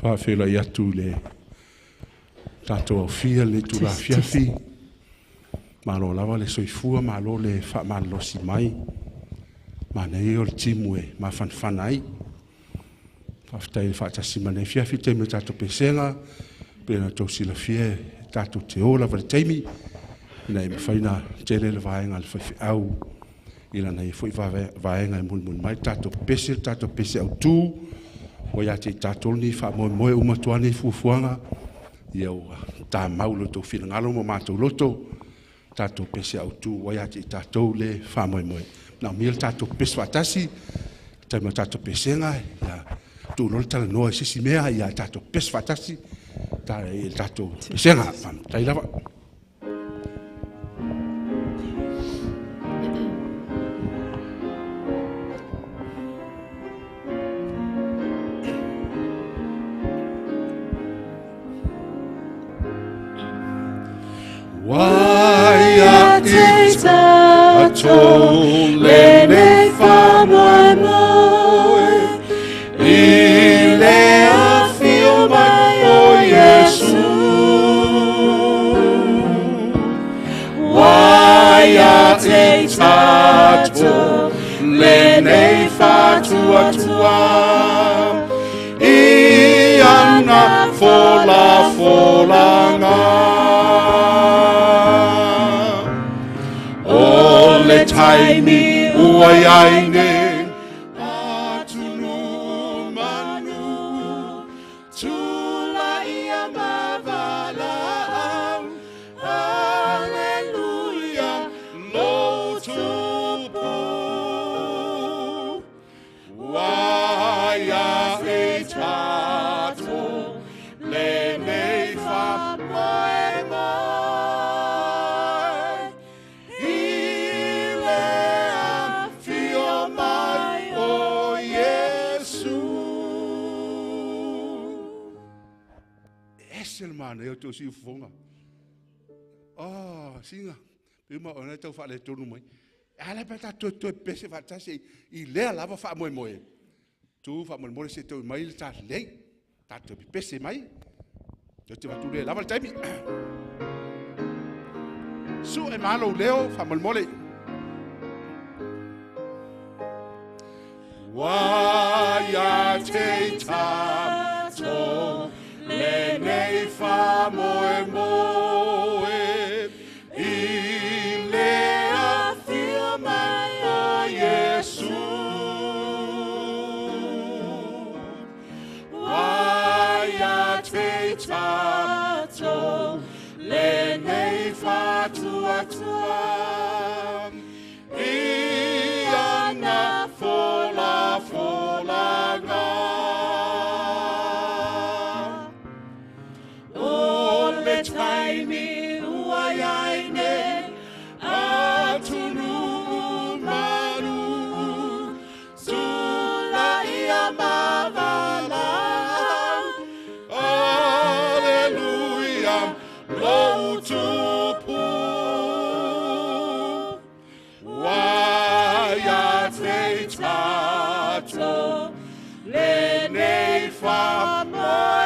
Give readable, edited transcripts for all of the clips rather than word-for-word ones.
Whawhela i atu le tātou au fia le tu la fiafi. Malo lava le soifua, malo le whamalosi mai. Ma nei o le timu e ma whanwhanai. Whawhtai le whaatasi ma nei fiafi te me tātou pesenga. Pena tau sila fia tātou te ola vare teimi. Nei me whaina tele le vaenga le Faiaoga. Ila nei fwoi vaenga e mun mai tātou pese au tū. O ia te tātou ni wha moe umatuane fuafuanga. Iau tā maulo tau whingalo mo mātou loto. Tātou pese au tū. O ia te tātou le wha moe. Nā mia tātou pese watasi. Taima tātou pesenga. Tū nol tala noa sisi mea. Ia tātou pese watasi. Tātou pesenga. Tai lava. Waia te tātou le nei whamoe I lea whio mai o Iesu. Waia te tātou le nei whatuatua I ana wholanga le taimi ua iaine atunu manu tula ia mavala Alleluia lo tupu waia e tato le nei fa moe mana eu tau si fonga. Singa. Pima ona tau fa le tonu mai. Ala pata to pese fa tasi I le lava fa moe. Tu fa moe se to mai ta le. Ta to pese mai. Tu va tu le lava taimi. Su e malo leo fa moe. Waia te tato le nei fa moe I lea whio mai o Iesu. Waia te tātou le nei whatuatua I ana wholanga taimi ua iaine atunu manu tula ia mavala Alleluia lo tupu waia te tātou le nei wha moe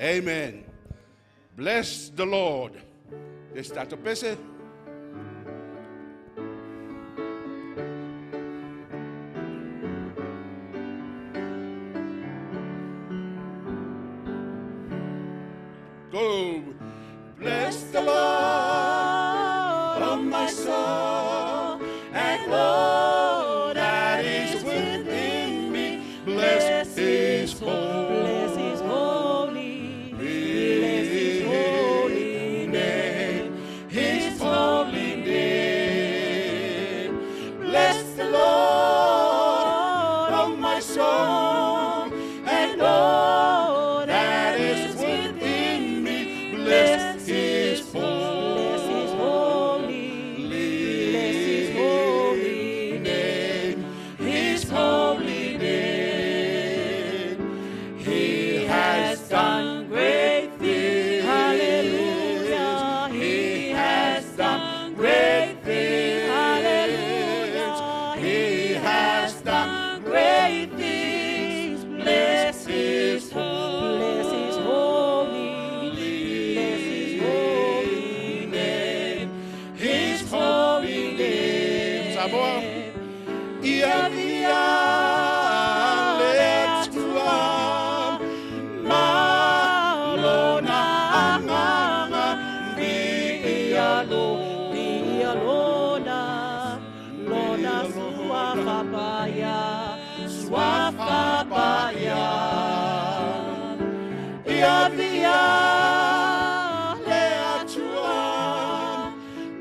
Amen. Bless the Lord. Está to pese. Go. Bless the Lord, oh my soul, and all that is within me. Bless His holy. Samoa. Ia via le tua malona anganga via lona sua papaya ia via le atua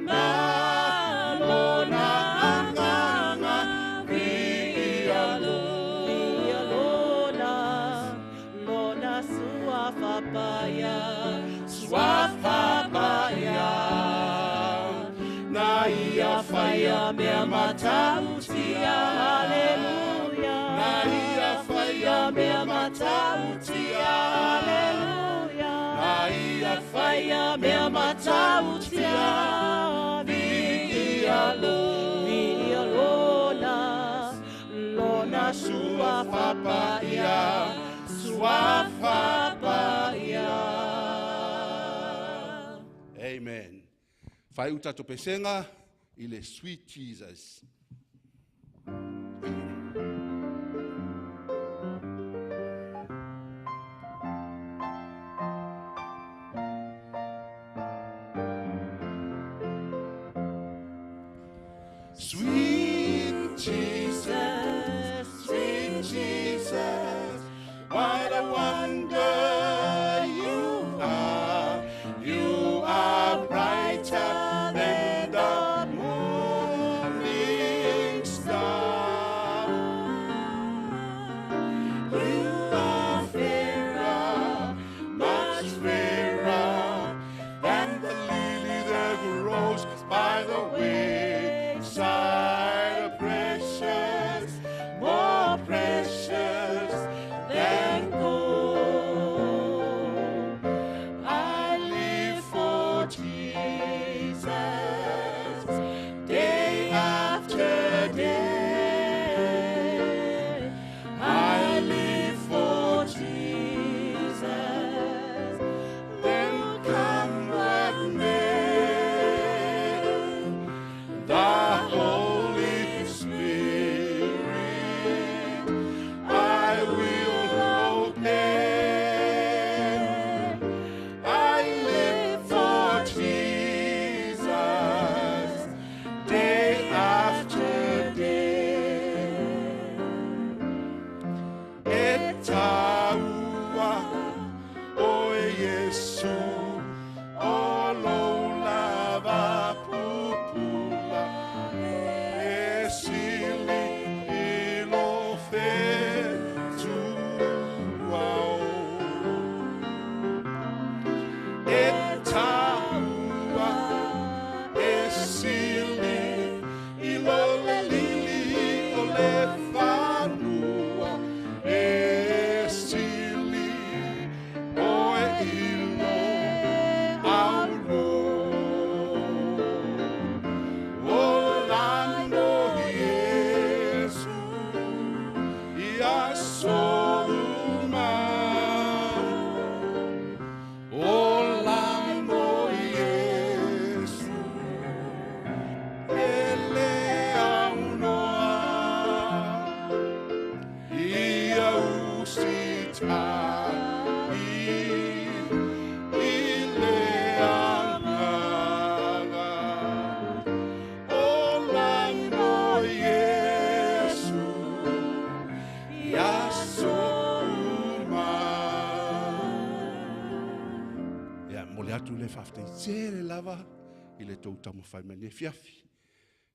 malona anganga via lona sua papaya na ia faia mea matautia haleluya na ia faia mea matautia haleluya na ia faia mea matautia via lona sua papaya Amen. Fai uta to pesenga ile sweet Jesus. Sweet Jesus, what a wonder you are. You are brighter than the morning star. You are fairer, much fairer than the lily that grows by the wayside. Precious, more precious than gold. I live for Jesus day after day. I live for Jesus. Then come what may, the Holy Spirit I will obey. I live for Jesus day after day. Etaua o Yesu o lava pupula esili ilo fetuao. Etaua esili ilo lili o le fanua esili o ilo auro Orlando Yesu ia soma Orlando Yesu ele aunoa ia usita ile amaga Orlando Yesu ia soma. Ya mole atu le fafte tsele lava ile tau tamu fai mene fiafi.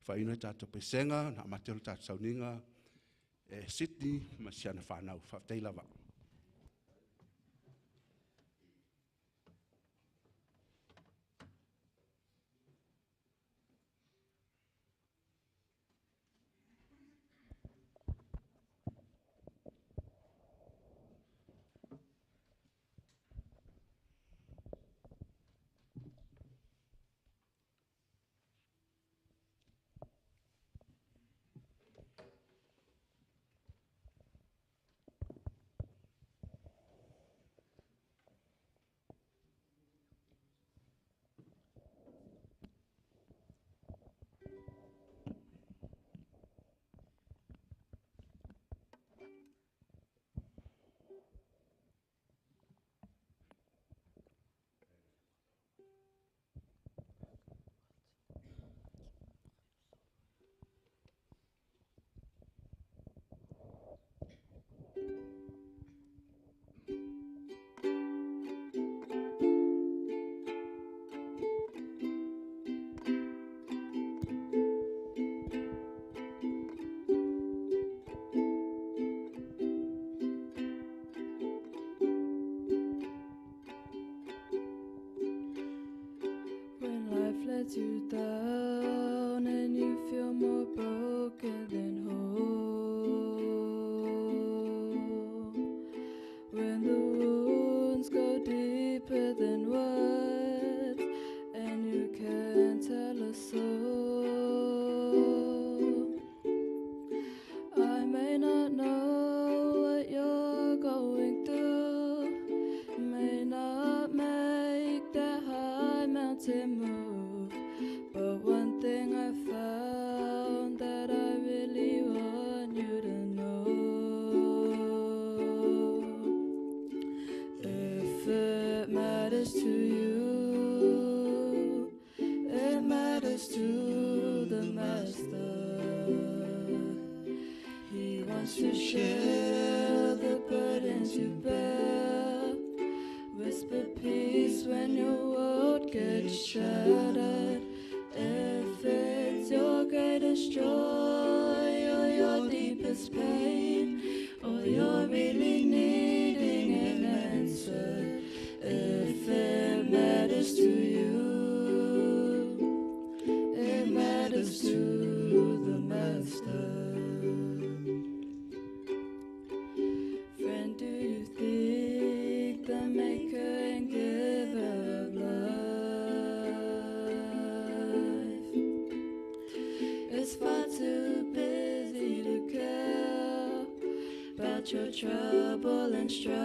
Fai ina tato pesenga na matelo tato sauninga Sydney Misiona whanau fafte lava. you down and you feel more broken than whole. When the wounds go deeper than words and you can't tell a soul. I may not know what you're going through, may not make that high mountain move, but one thing I found that I really want you to know. If it matters to you, it matters to the Master. He wants to share the burdens you bear, whisper peace when your world gets shattered. If it's your greatest joy or your deepest pain, or you're really needing an answer, if it matters to you, it matters to the Master. Friend, do you think the maker and giver of life is far too busy to care about your trouble and strife?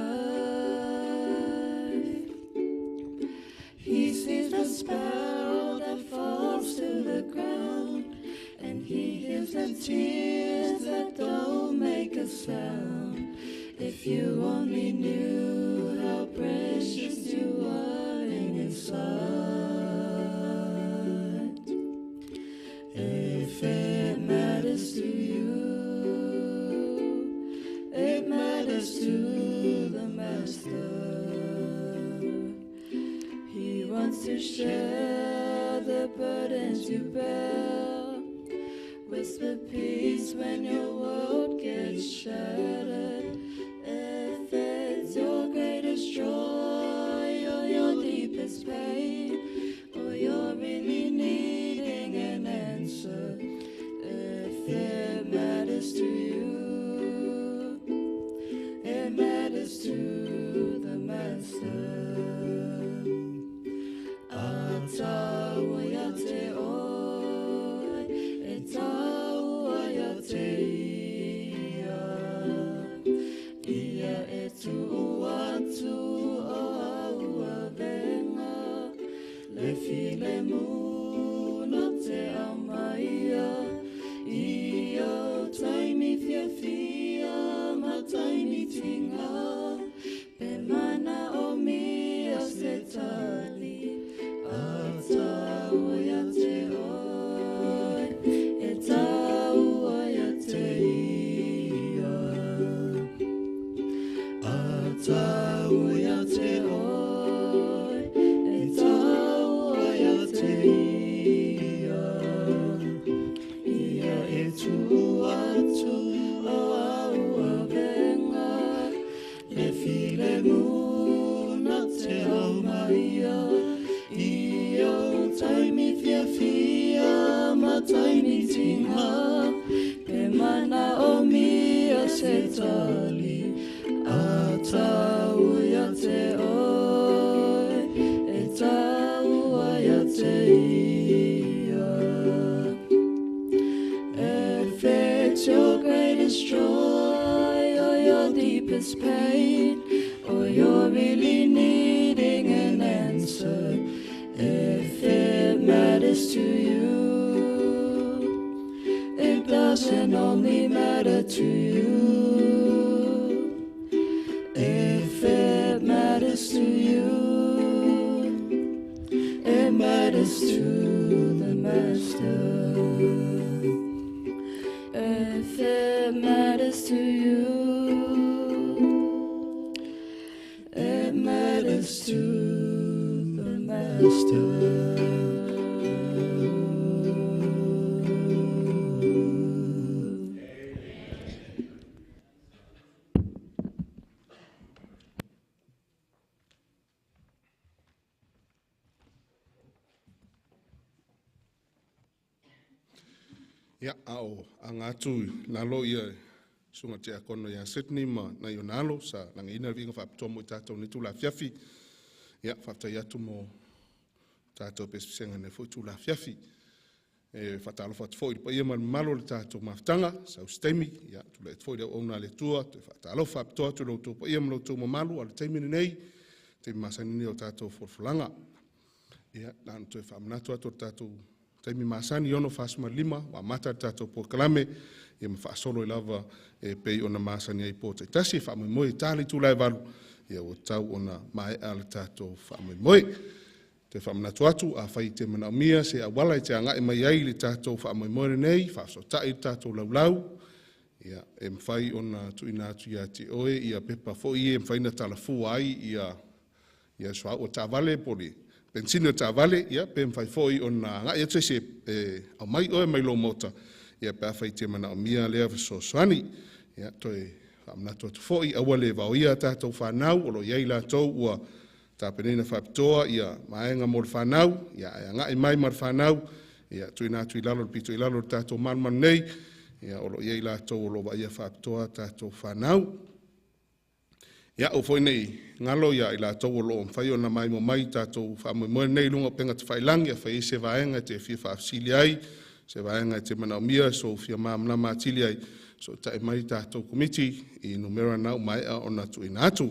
He sees the sparrow that falls to the ground, and he hears the tears that don't make a sound. If you only knew how precious you are in his sight. If it matters to you, it matters to the Master. He wants to share the burdens you bear, whisper peace when your world gets shattered. If it's your greatest joy or your deepest pain, or you're really needing an answer, if it matters to you, it matters to the Master. Ata uayate oi, eta uayate ia, ia etu uatu o aua venga, le file muna te amaia, ia taimi fia fia, ma taimi tinga, pe mana o mia se tali. Ata uayate oi, eta uayate ia. Ata uayate oi, eta uayate ia. Ia etu atu o aua venga, le file muna te aumaia. Io taimi fia fia, ma taimi tinga, pe mana o mia se tali. Ata uayate oi, eta uayate ia. If it's your greatest joy or your deepest pain, or you're really needing an answer, if it matters to you, it doesn't only matter to you. If it matters to you, it matters to the Master. If it matters to you, it matters to the Master. Ia ao angatu nalo ia sunga te akono ia Sydney ma na yo nalo sa nanga ina vinga whapitoa mo i tātou ni tūla fiafi. Ia whaptai atu mo tātou pespisenga ne fo tūla fiafi. Whatalo whatfo i pa ia malo le tātou maftanga sa ustemi. Ia tūla e tfo i ona le tua. Whatalo whapitoa tu loutou pa ia malotou mamalu ale teimini nei. Te masani ni o tātou forfulanga. Ia nānu toi whamanatu atu tātou taimi masani ono fasma lima wa mata tātou po kalame. Ia mawhaasolo i lava pei ona masani ai po te tasi. Whaamui moe tāli tūlai walu. Ia o tau ona mai ale tātou whaamui moe. Te whamanatu atu a whai te mana umia se a wala i te anga e mai ai li tātou whaamui moe nei. Whaaso tai tātou laulau. Ia e mwhai ona tuina atu ia te oe. Ia pepa fo i e mwhaina talafu ai ia soa o tā vale poli. Pensino tā vale, ia, pe mwhai fōi o nā ngā, ia tui se au mai oe mai lo mota, ia pe a whai te mana o mia lea viso soani, ia, toi whamnatu atu fōi, aua le vau ia tātou whanau, o lo iei la tau ua tā penina whapitoa, ia, maenga mo le whanau, ia, ngā i mai mar whanau, ia, tui nā tui lalo, pito i lalo tātou manman nei, ia, o lo iei la tau, o lo wa ia whapitoa tātou whanau. Ia o foi nei ngalo ia ila tau lo fai ona mai mo mai tātou whaamui moe nei lunga penga te whailangi a whai se vaenga te fia whaafsili ai, se vaenga te mana o mia so fia maamna maatili ai, so tae mai tātou komiti i numera nau mai a ona tu ina atu.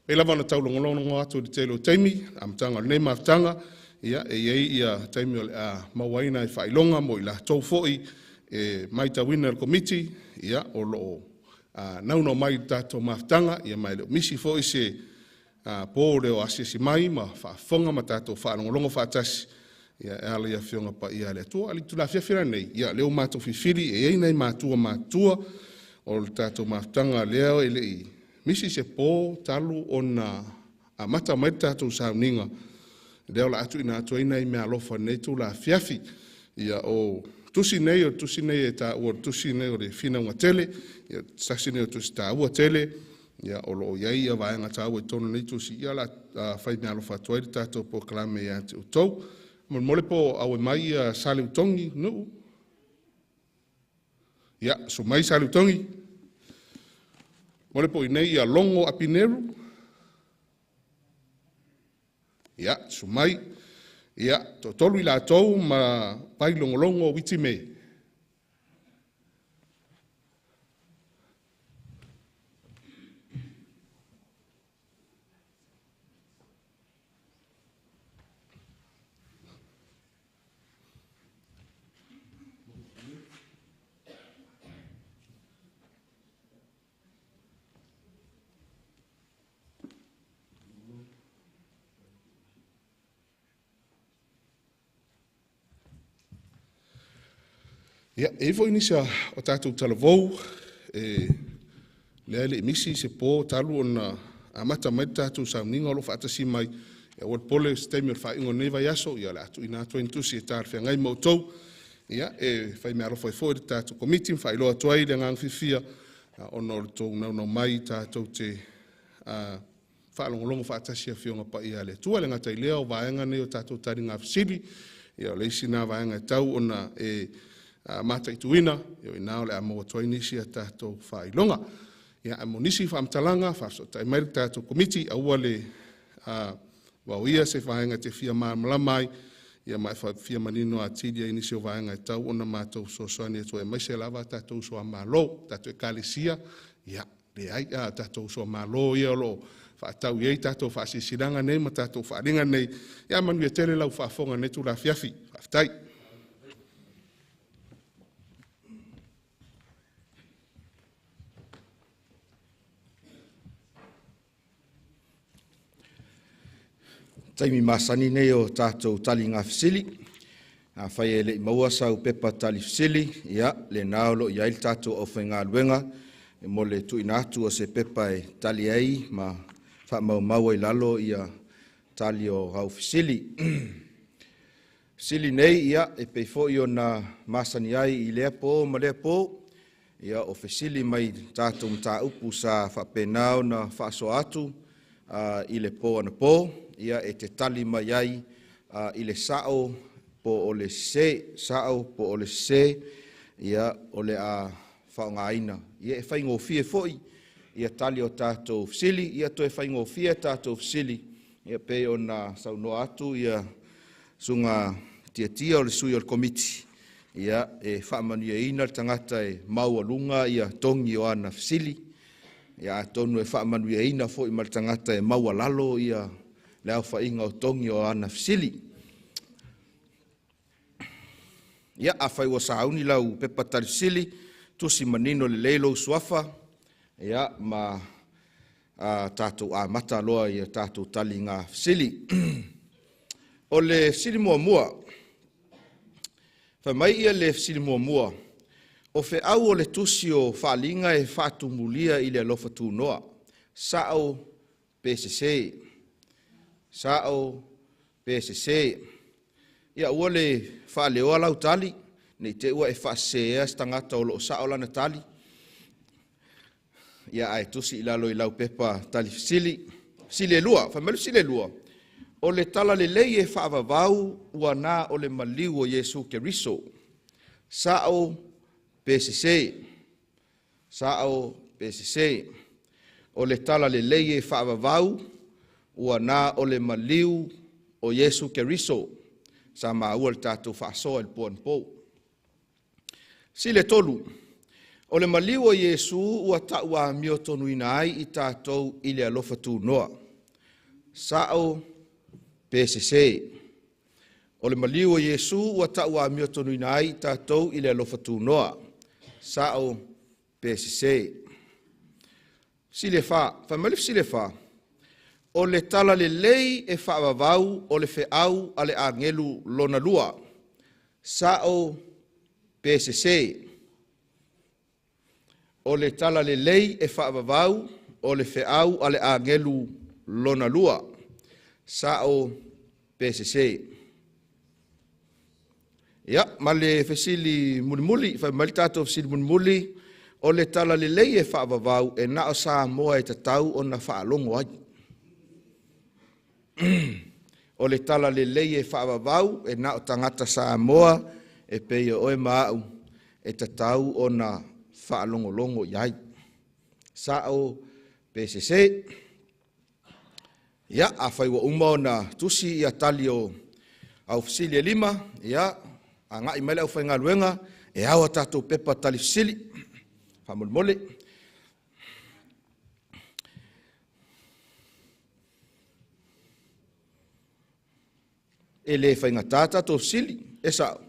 Pela wana tau longolongo atu di telo teimi, amtanga nei maftanga, ia e iei ia teimi o a mawaina i whailonga mo ila tau foi mai ta winner komiti, ia o loo. Nau no mai tātou maftanga, ia mai leo misi fo i se pō leo asesi mai, ma whaafonga ma tātou whaanongolongo whaatasi, ia e ala ia whionga pa ia lea tua, ali tula whiawhira nei, ia leo mātou whiwhiri, e ei nei mātua, o le tātou maftanga leo e lei, misi se pō talu o na mata mai tātou sauninga, leo la atu ina atu ina i mea lofa nei tula whiawhi, ia o tusi nei e tā ua tusi nei o le whina unga tele, ia sasi nei o tusi tā ua tele, ia o loo iai ia vaenga tā ua tono nei tusi, ia la whai mea lofa tuairi tātou po kalame ia te utou. Mole po au e mai ia sali utongi, nuu? Ia, so mai sali utongi. Mole po i nei ia longo apineru. Ia, so mai. Ia, tolu i la tau ma pai longolongo witi me. Ia, e fo inisia o tātou talavou, lea le emisi se pō talu o na amata mai tātou sauninga o lo whaatasi mai, ia o pole stemi o whaingo neva yaso, ia le atu ina atua intusi e tāre whiangai mautou, ia e whai mea alo whai fōi tātou komiti, whai loa tuai le ngang whiwhia, o na o tō nau mai tātou te whaalongolongo whaatasi a whionga pa ia le tua, le ngatai lea o vaenga nei o tātou tari ngā whisili, ia leisi nā vaenga tau o na mata i tuina, i nao le amoa toa nisi a tātou whailonga. Ia amo nisi whaamtalanga, whaaso tai mai tātou komiti, aua le wauia se whaenga te whia maamlamai, ia mai whia manino a tidia inisi o whaenga e tau ona mātou sosoani e toa e mai se lava tātou soa mālo, tātou e kālesia, ia le ai tātou soa mālo ia lo whaatau iei tātou whaasisiranga nei, ma tātou whaaringa nei, ia manu e tele lau whaafonga nei tu la whiafi, whaftai. Taimi masani nei o tātou tali ngā whisili. Ngā whai e le maua sau pepa tali whisili. Ia, le nāolo i ail tātou au whai ngā luenga. E mo le tui nātu o se pepa e tali ei, ma wha mau i lalo i a tali o rau whisili. Whisili nei, ia, e peifo i o nā masani ai i lea pō, ma lea pō. Ia, o whisili mai tātou mta upu sa whapenao na whaaso atu i le pō ana pō. Ia e te tali mai ai i le sao po o le se, sao po o le se, ia o le a whaongaina. Ia e whaingofie foi, ia tali o tātou fisili, ia to e whaingofie tātou fisili, ia pe o na saunoa atu, ia sunga tia o le sui o le komiti. Ia e whaamanuia ina le tangata e maua lunga, ia tongi o ana fisili. Ia tonu e whaamanuia ina foi ma le tangata e maua lalo, ia le au whainga o tongi o ana fisili. Ia a whai wa sauni lau pepa tarisili, tusi manino le leilo suafa, ia ma tātou a mata loa ia tātou tali ngā fisili. O le fisili mua, whamai ia le fisili mua, o Faiaoga o le tusi o whaalinga e whaatumulia i le alofa tūnoa, sao PCC, ia ua le whaaleoa lau tali, nei te ua e whaasea stangata o loo sao lana tali. Ia ai tusi ilalo i lau pepa tali fisili e lua, whamelu fisili e lua. O le tala le lei e whaavavau ua nā o le maliu o Yesu Keriso. Sao PCC. O le tala le lei e whaavavau ua nā o le maliu o Yesu Keriso. Sa maua le tātou whaasoa il puan pou. Sile tolu. O le maliu o Yesu ua taua mio tonu ina ai i tātou i le alofa tūnoa. Sao PCC. O le maliu o Yesu ua taua mio tonu ina ai i tātou i le alofa tūnoa. Sao PCC. Sile wha. Whamalif sile wha. O le tala le lei e whaavavau o le Feau a le angelu lona lua. Sao PCC. O le tala le lei e whaavavau o le Feau a le angelu lona lua. Sao PCC. Ia, ma le fesili mulimuli, whaimali tātou fesili mulimuli, o le tala le lei e whaavavau e nao Samoa e tatau o na whaalongo ai. O le tala le lei e whaavavau e nao tangata Samoa e pei oe maau e tatau o na whaalongolongo iai. Sao PCC. Ia, a whaiwa umao na tusi ia tali o au fisili e lima, ia, a ngai mele au whainga luenga, e awa tātou pepa tali fisili, whamolmole. E le whainga tātou fisili, e sao.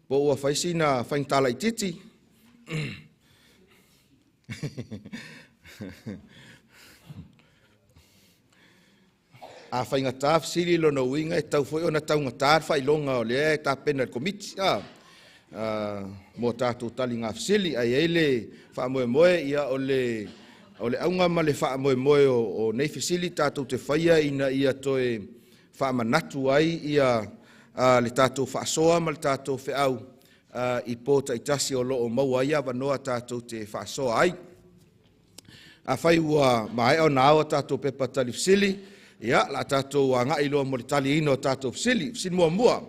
Po ua whaisina whaingtala i titi. A whainga tā fisili lona uinga e tau foi ona tau ngatār whailonga o lea e tā pena komiti. Mo tātou tali ngā fisili, ai eile whaamoe moe ia o le aunga ma le whaamoe moe o nei fisili tātou te whaia ina ia toe whaamanatu ai ia le tātou whaasoa ma le tātou Feau i pōta i tasi o loo maua ia wanoa tātou te whaasoa ai. A whai ua mai o nāua tātou pepa tali fisili, ia, la tātou a ngai loa mo le tali ino tātou fisili mua.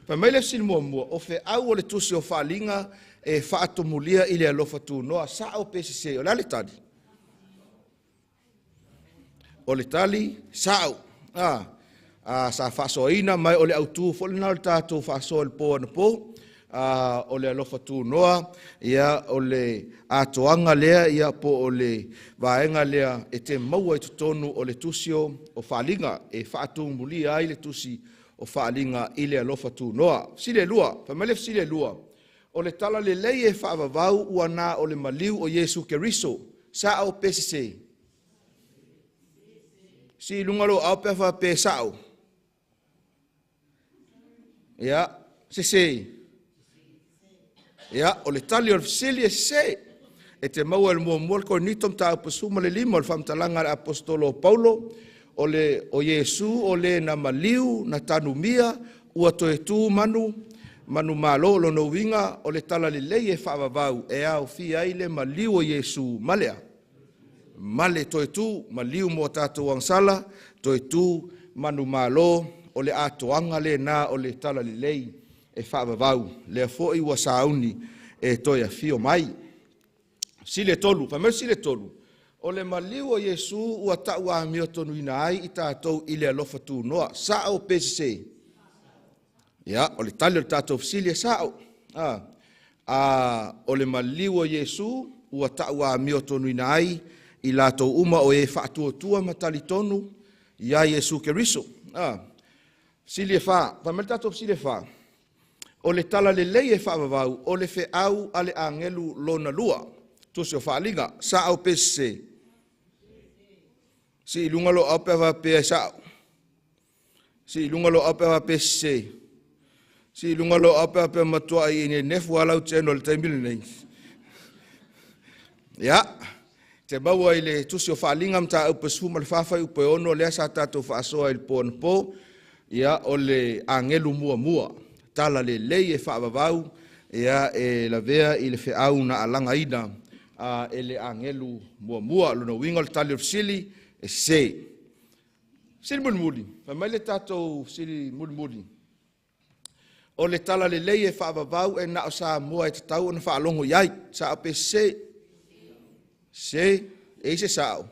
Whamaile fisili mua, o Feau o le tusi o whaalinga e whaatomulia i le alofa tūnoa, sao PCC, o le tali. O le tali, sao. Sa whaasoina mai o le autu, fo le nao le tātou whaasoa le pō ana pō, o le alofa tūnoa, ia o le atoanga lea, ia po o le vaenga lea e te maua i tutonu o le tusio o whaalinga, e whaatumulia ai le tusi o whaalinga i le alofa tūnoa. Sile lua, whamalef sile lua, o le tala le lei e whaavavau ua nā o le maliu o Yesu Keriso, sao PCC. Si lungalo au pefa pe sao. Ia, se. Ia, o le tali o le fisili e se. E te maua le mua ko nitom ta apasuma le lima o le whamtalanga le apostolo Paulo, o Yesu, o le na maliu, na tanumia, ua toe tu manu malo lo no winga, o le tala le lei e whaavavau, e au fia i le maliu o Yesu, malea. Male toe tu, maliu mo tātou angsala, toe tu, manu malo, o le atoanga le na o le tala le lei, e whaavavau, lea fo'i ua sauni e toi a fio mai. Sile tolu, whamau sile tolu. O le maliu o Yesu ua ta'u a mio tonu ina ai i tātou i le alofa tū noa. Sao pese. Ia, o le tali o le tātou fisilia sao. O le maliu o Yesu ua ta'u a mio tonu ina ai i lātou uma o e whaatua matali tonu ia Yesu Keriso. Silia wha, whamau tātou fisilia wha. O le tala le lei e whaavavau, o le fe au ale angelu lona lua. Tusi o whaalinga, sao pese. Si ilunga lo apewa pe sao. Si ilunga lo apewa pese. Si ilunga lo apewa pe matua i ne nefu alau tēno le taimili nei. Ya, te maua i le tusi o whaalinga mta upe suma le whawhai upe ono lea sa tātou whaasoa i le pōna pō. Ya, o le angelu mua. Tala le lei e whaavavau, ia e la vea i le whiau na alanga ina, e le angelu mua, luna winga le tali o sili, e se. Sili mulimuli, mai le tātou sili mulimuli. O le tala le lei e whaavavau, e na o sa mua e te tau, na whaalongo iai, sa ape se. Se, e se sao.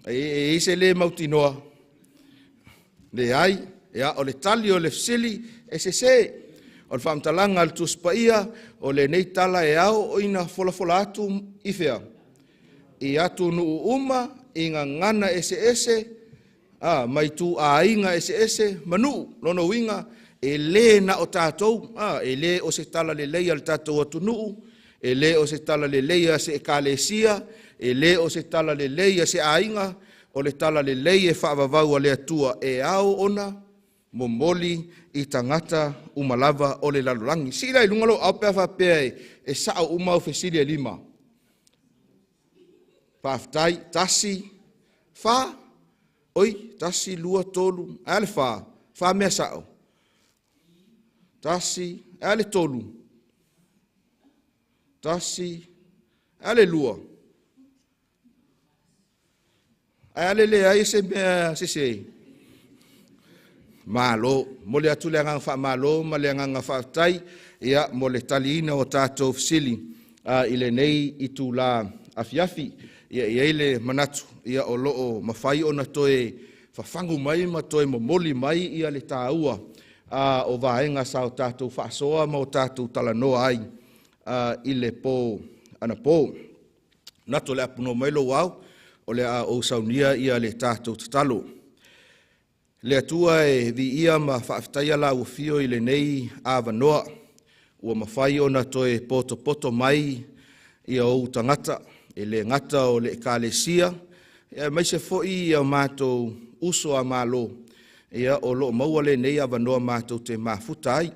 E se le mautinoa. Le ai, ia, o le tali o le fsili, e se. O le whaamtalanga le tuspaia, o le nei tala e au, o ina fola atu i whea. I atu nuu uma, i ngā ngana ese, mai tu a inga ese, manu, lono winga, e le na o tātou, e le o se tala le leia le tātou atu nuu, e le o se tala le leia se ekalesia, e le o se tala le leia se a inga, o le tala le leia e whaavavau a le atua e au ona, momoli i tangata umalava o le lalolangi. Sira i lungalo apea whapea e sao umau fesiri e lima. Whaftai, tasi, wha, oi, tasi, lua, tolu, ale wha mea sao. Tasi, ale tolu. Tasi, ale lua. Ale lea i se mea sesei. Malo, mo le atu le anga wha malo, ma le anga whaftai, ia mo le taliina o tātou fsili, i le nei i tū la afiafi, ia ile manatu, ia o loo mawhai o na toe whawhangu mai, ma toe momoli mai, ia le tāua, o vaenga sa o tātou whaasoa, ma o tātou talanoa ai, i le pō, ana pō. Nato le apuno mailo wau, o le a o saunia ia le tātou tatalo. Le atua e vi ia ma whaaftaia la ufio i le nei a wanoa, ua mawhai o na toe poto mai i au tangata, e le ngata o le ekalesia, e mai se foi i au mātou uso a malo, ia o loo maua le nei a wanoa mātou te mafutai,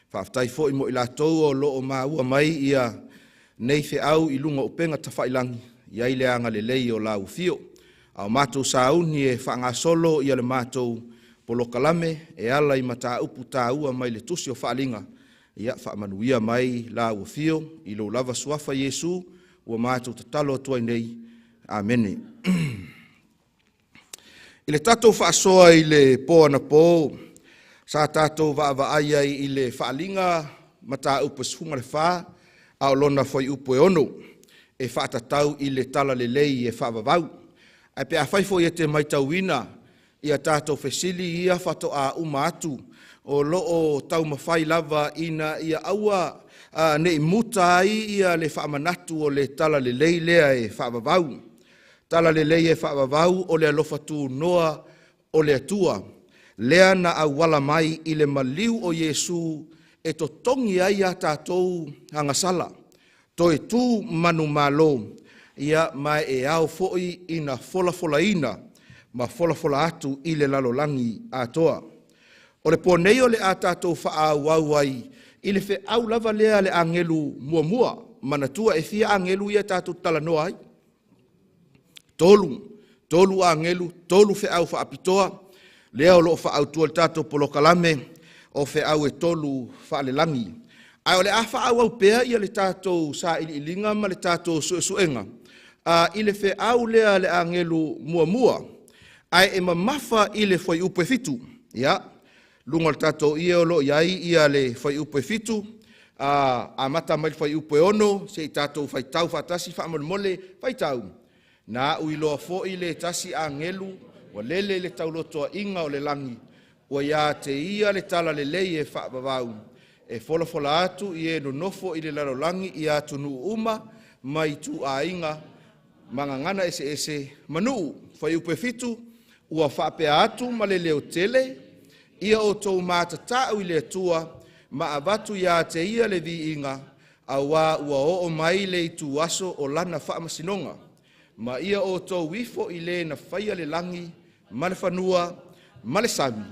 whaaftai foi mo i lātou o loo maua mai ia nei fe au i lunga upenga tawhailangi, ia i le anga le lei o la ufio, au mātou sauni e whaangasolo i ale mātou polokalame e ala i mata upu tāua mai le tusi o whaalinga. Ia whaamanuia mai la ufio i lo lava suafa Yesu ua mātou tatalo atua nei. Amene. I le tātou whaasoa i le pō ana pō, sa tātou waaia i le whaalinga mata upu sunga le wha, au lona foi upu e ono, e whaatatau i le tala le lei e whaavavau. Ai pe a whaifo i te maitauina i a tātou fesili i a whato a uma atu o loo tau mawhai lava ina i a aua ne i muta ai i a le whaamanatu o le tala le lei lea e whaavavau. Tala le lei e whaavavau o le alofatu noa o le atua. Lea na a wala mai i le maliu o Yesu e to tongi ai a tātou hangasala. To e tū manu malo. Ia mai e au foi ina fola ina, ma fola atu i le lalolangi atoa. O le ponei o le a tātou wha wau ai, i le fe au lava lea le angelu mua, manatua e fia angelu ia tātou talanoa ai. Tolu angelu, tolu fe au wha apitoa, lea o loo wha au tua le tātou polokalame, o fe au e tolu wha le langi. Ai o le a wha au pea ia le tātou sa ilinga ma le tātou suenga. I le fe au lea le angelu mua, ai e mamafa i le foi upe fitu, ia, Lunga le tātou ia o lo iai ia le whai upo e fitu, a mata mai whai upo e ono, se i tātou whai tau whatasi whaamole mole whai tau. Nā ui loa fo i le tasi a ngelu, wa lele le tau lotoa inga o le langi, wa ia te ia le tala le lei e whaabawau. E fola atu i e no nofo i le larolangi i atu nu uma, mai tu a inga, mangangana ese manu, whai upo e fitu, ua whaapea atu ma le leo tele, ia o tau mātatau i le atua, ma avatu ia te ia le vi inga, a wā ua o mai le i tu aso o lana whaamasinonga. Ma ia o tau wifo i le na whaia le langi, ma le whanua, ma le sami,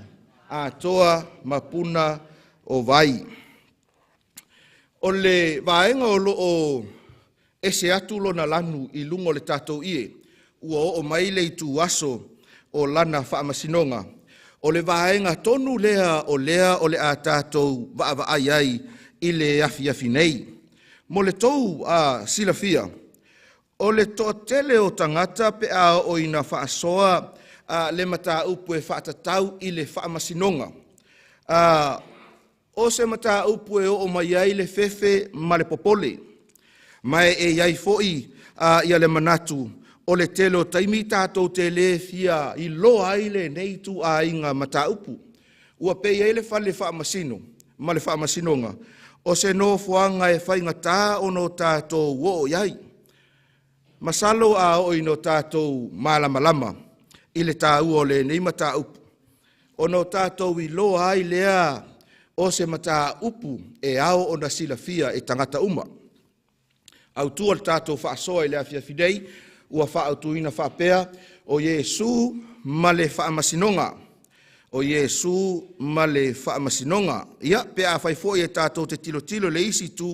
a toa ma puna o vai. O le vaenga o loo ese atu lo na lanu i lungo le tātou ie, ua o mai le i tu aso o lana whaamasinonga. O le vaenga tonu lea o le a tātou wa ai i le afi nei. Mo le tou a silafia, o le tele o tangata pe a o ina whaasoa le mata upu e whaatatau i le whaamasinonga. O se mata upu e o mai ai le fefe ma le popole. Mai e iai foi ia le manatu, o le tele o taimi tātou te le fia i loa ai le nei tu a inga mata upu. Ua pei ai le whale whaamasino, ma le whaamasinonga. O se no fuanga e whainga tā o no tātou wo iai. Masalo a o ino tātou malamalama, i le tā ua o le nei mata upu. O no tātou i loa ai lea o se mata upu e ao o na silafia e tangata uma. Au tua le tātou whaasoa i le afia fidei, ua whaautuina whaapea o Iesu ma le whaamasinonga. O Iesu ma le whaamasinonga. Ia, pea whaifoi e tātou te tilo le isi tu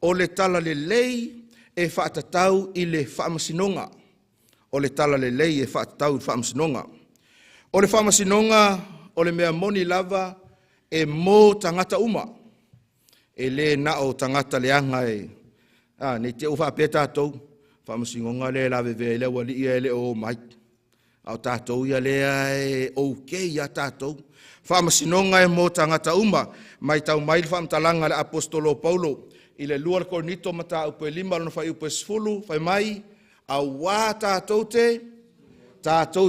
o le tala le lei e whaatatau i le whaamasinonga. O le tala le lei e whaatatau i whaamasinonga. O le whaamasinonga, o le mea moni lava e mō tangata uma. E le na o tangata le anga e. Nei te uwha pe tātou. Whaamasinonga le la veve le wali ia le o mai. Au tātou ia le e okay a tātou. Whaamasinonga e mō tangata uma. Mai tau mai le whaamtalanga le apostolo Paulo. I le lua le kornito mata upe lima lona whai upe sfulu. Whai mai. Au wā tātou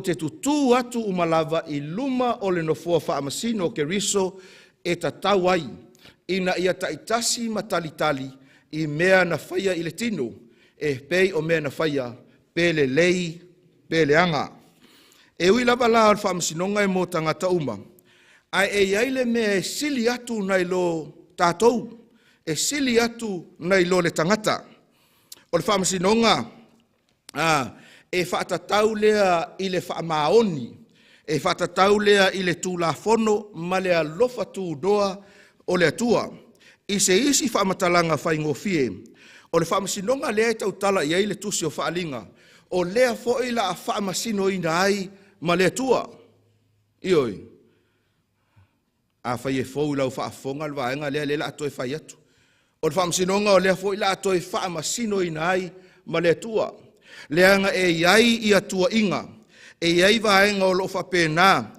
te tutu atu umalava i luma o le nofua whaamasino ke riso e tatau ai. Ina ia taitasi matalitali i mea na whaia i le tino. E pei o mea na whaia, pele lei, pele anga. E ui lava la al whaamasinonga e mō tangata uma. Ai e iaile mea e sili atu nai lo tātou. E sili atu nai lo le tangata. O le whaamasinonga, e whaatatau lea i le whaamaoni. E whaatatau lea i le tūlafono ma le alofa tūdoa o le atua. I se isi whaamatalanga whaingofie. O le whaamasinonga lea tau tala i eile tusi o whaalinga. O lea fo'i la a whaamasino ina ai ma lea tua. Ioi. A whai e fōu lau whaafonga le vaenga lea lea ato e whai atu. O le whaamasinonga o lea fo'i la ato e whaamasino ina ai ma lea tua. Leanga e iai i atua inga. E iai vaenga o lo whapena.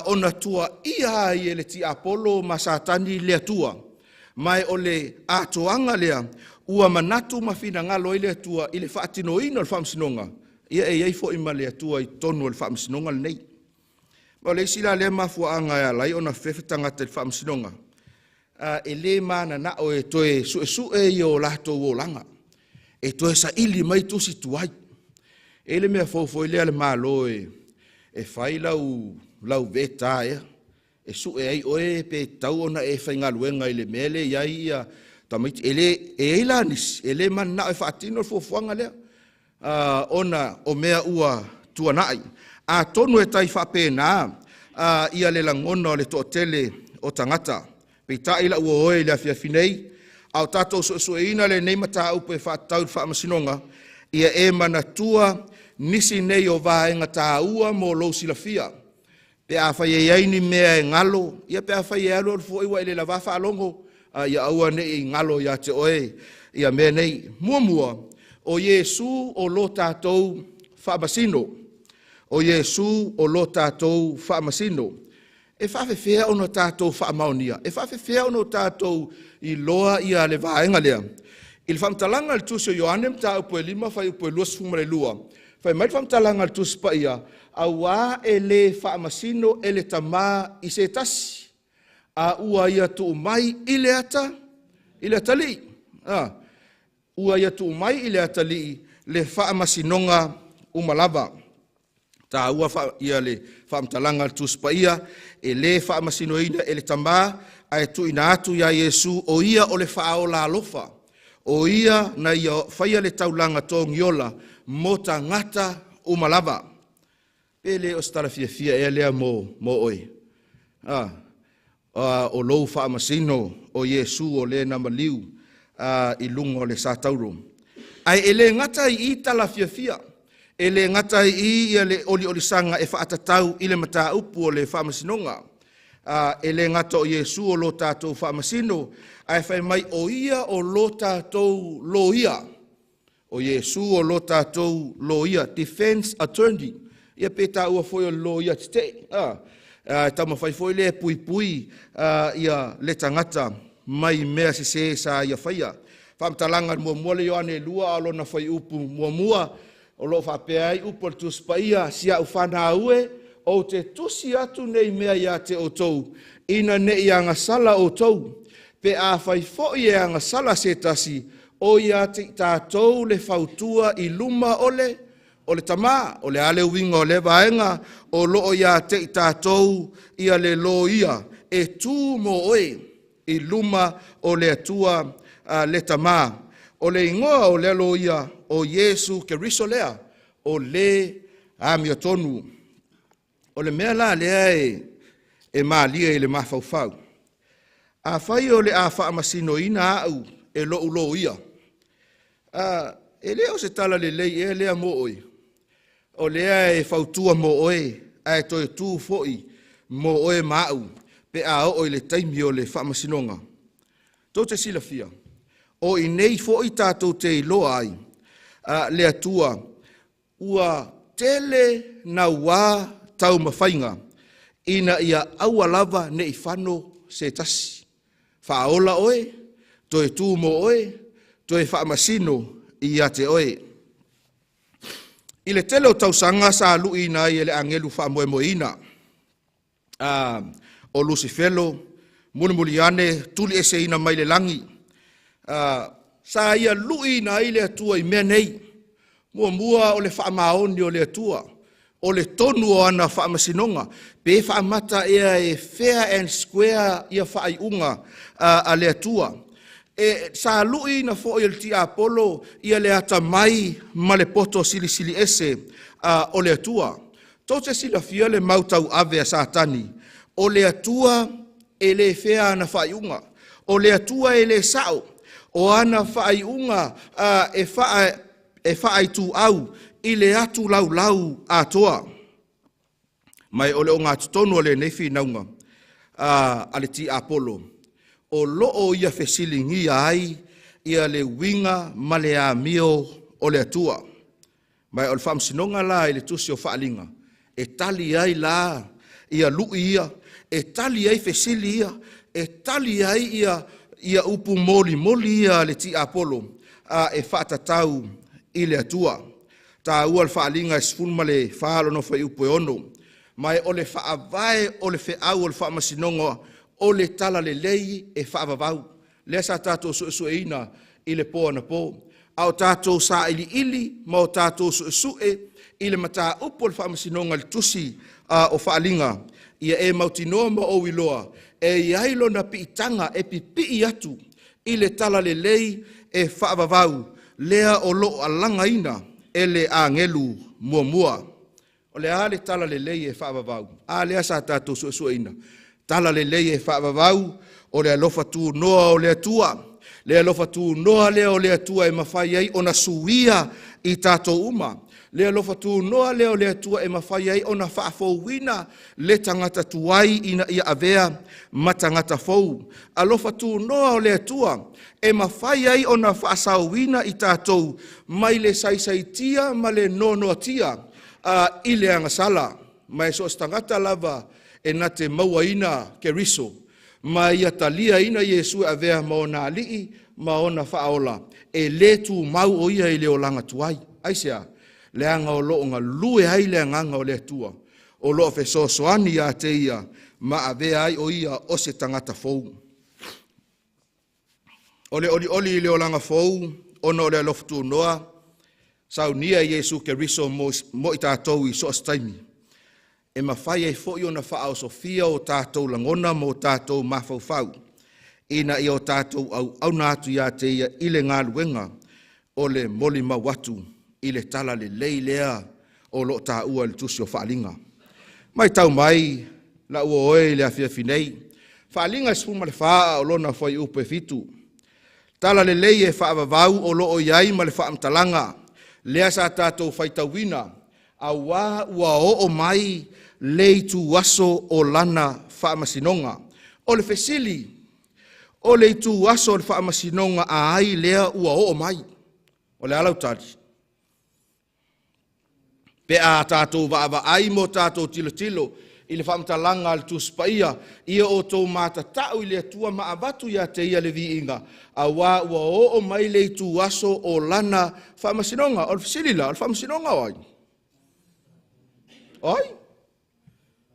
O na tua ia i ele ti Apollo ma satani lea tua. Mai o le atoanga lea. Ua manatu mawhina ngalo i le atua i le whaatino ina le whaamsinonga. Ia e iai fo i ma le atua i tonu le whaamsinonga le nei. Ma le sila le mafua anga e alai o na whewhetanga te le whaamsinonga. E le mana na o e toe su e i o lato o langa. E toe sa ili mai tusi tuai. E le mea fōfo i lea le malo e whai lau veta ea. E su e ai oe pe tau ona e whaingaluenga i le mele iai ia tamiti ele elanis ele man na fatino fo fuanga le ona o mea ua tuanai a tonu e tai fa pena ia le langona le totele o tangata pe tai la ua oe le afia finei au tato so ina le nei mata upe fa tau fa masinonga ia e manatua nisi nei o vaenga ta ua mo lo silafia pe a fa ye ni mea ngalo ia pe a fa ye alo fo iwa ile la va fa longo ia aua nei ngalo ia te oe ia me nei muamua o Iesu o lo tātou whaamasino. O Iesu o lo tātou whaamasino. e whawhewhea ono tātou whaamaonia, e whawhewhea ono tātou I loa ia le vaenga lea. I le whamtalanga le tusi o Ioane mta upo e 5 whai upo e 2 whai mai whamtalanga le tusi pa ia, a wā e le whaamasino e le tamā I se tasi, a ua ia tu mai I le ata li. Ua ia tu mai I le ata li, le whaamasinonga umalava. Ta ua ia le whamtalanga le tusi pa ia, e le whaamasinoina e le tamā, ai tu ina atu ya Yesu o ia o le whaola alofa. O ia na ia whaia le taulanga tō ngiola mo ta ngata umalava. Pele o stara fia e lea mo oi. O lou whaamasino o Yesu o le namaliu I lungo le sātauro. Ai ele ngata I tala fia. Ele ngata I le oli sanga e whaatatau I le mata upu o le whaamasinonga. Ele ngata o Yesu o lo tātou whaamasino, ai whai mai o ia o lo tātou lo ia. O Yesu o lo tātou lo ia, defense attorney. Ia pētā ua foi o lo ia tite. Tama whai foi le pui ia le tangata mai mea se sa ia whaia. Whamtalanga mua le Ioane lua alo na whai upu mua, o lo whapeai upu tu spaia sia ufana ue, o te tusi atu nei mea ia te o tou, ina ne ia ngasala o tou, pe a whai foi e ngasala se tasi, o ia te tātou le whautua I luma o le tamā, o le ale uinga o le vaenga, o loo ia te tātou ia le lo ia, e tū mo oe, I luma o le atua le tamā, o le ingoa o le lo ia, o Yesu ke riso lea, o le amia tonu, o le mea la lea e maalia I le mafaufau. A whai o le a whaamasino ina au e lo ia. E lea o se tala le lei e lea mo oi. O lea e whautua mo oi, a e toi tū foi mo oi mau, pe a oi le taimi o le whaamasinonga. Tō te sila fia. O I nei foi tātou te iloa ai, le atua, ua tele na wā tau mawhainga, ina ia aua lava ne I whano se tasi. Whaola oe, toi tū mo oe, toi whaamasino I a te oe. I le tele o tausanga sa lui na I le angelu whaamoemoina. O Lucifelo, mulimuliane, tuli ese ina mai le langi. Sa ia lui na I le atua I mea nei. Mua o le whaamaoni o le atua. O le tonu o ana whaamasinonga, pe whaamata ea e fair and square ia whaaiunga a le atua. E sa lui na fo il ti Apollo ia le ata mai ma le poto sili ese o le atua. Tote sila fia le mautau ave a satani. O le atua e le fair ana whaaiunga. O le atua e le sao. O ana whaaiunga e whaaitu au. I le atu lau atoa. Mai ole o ngā tutonu o le nefi naunga a le ti Apollo. O loo ia fesilingi ai ia le winga ma le a mio o le atua. Mai o le whamsinonga la i le tusi o whaalinga. E tali ai la ia lui ia. E tali ai fesili ia. E tali ai ia upu moli ia le ti Apollo. E whaatatau i le atua. Ta ua le whaalinga e sfulma le whaalo no whai upo e ono. Mai o le whaavae o le wheau o le whaamasinonga o le tala le lei e whaavavau. Lea sa tātou su e ina i le pō na pō. Au tātou sa ili ma o tātou su e i le mata upo le whaamasinonga le tusi o whaalinga. Ia e mautinoa ma o iloa. E iailo na piitanga e pipi atu i le tala le lei e whaavavau. Lea o lo alanga ina. Ele angelu mua. O le ale tala le lei e whaavavau. A lea sa tātou su ina. Tala le lei e whaavavau. O le alofa tū noa o le atua. Le alofa tū noa lea o le atua e mawhai ai o na suia I tātou uma. Le alofa tū noa lea o le atua e mawhai ai o na whaafouina le tangata tuai ina ia avea matangata fou. Alofa tū noa o le atua e mawhai ai o na whaasauina I tātou mai le saisaitia ma le nonoatia I le angasala. Mai so stangata lava e na te maua ina ke riso, ma ia talia ina Iesu a vea maona alii, maona whaola, e le tu mau o ia i leo langa tuai. Aisea, leanga o loo ngā lue hai leanganga o le tua, o loo fe soani a te ia, ma a vea ai o ia o se tangata Feau. O le oli i leo langa Feau, ono o le aloftu noa, sau nia Iesu ke riso mo i tātou i so staimi. E mawhai e fo i ona whaao Sofia o tātou langona mo tātou mawhau. Ina i o tātou au nātu ia te ia i le ngā luenga o le moli mawatu i le tala le leilea o lo tā ua le tusi o whaalinga. Mai tau mai, la ua oe le awhia finei. Whaalinga spuma le whaa o lona whai upe fitu. Tala le lei e whaavavau o lo o iai ma le whaamtalanga. Lea sa tātou whaitawina, a wā ua o mai lei tu waso o lana whaamasinonga. O le fesili, o le tu waso o le whaamasinonga a ai lea ua o mai. O le alau tari. Pe a tātou waava ai mo tātou tilo, i le whaamtalanga al tu spaia, ia o tō mata tau i le tua maabatu ia te ia le viinga, a wā ua o mai lei tu waso o lana whaamasinonga, o le fesilila, o le whaamasinonga oi. Oi?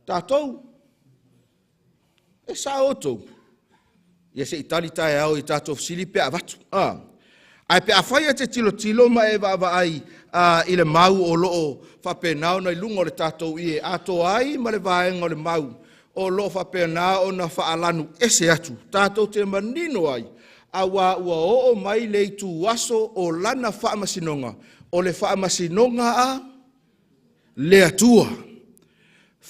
Tātou? E sa oto? Ia se itali tae au i tātou fesili pe avatu. Ai pe a whaia te tilo ma e waava ai i le mau o loo whapenao na i lunga o le tātou i e ato ai ma le vaenga o le mau o loo whapenao na whaalanu ese atu. Tātou te manino ai a wā ua o mai lei tu waso o lana whaamasinonga o le whaamasinonga a le atua.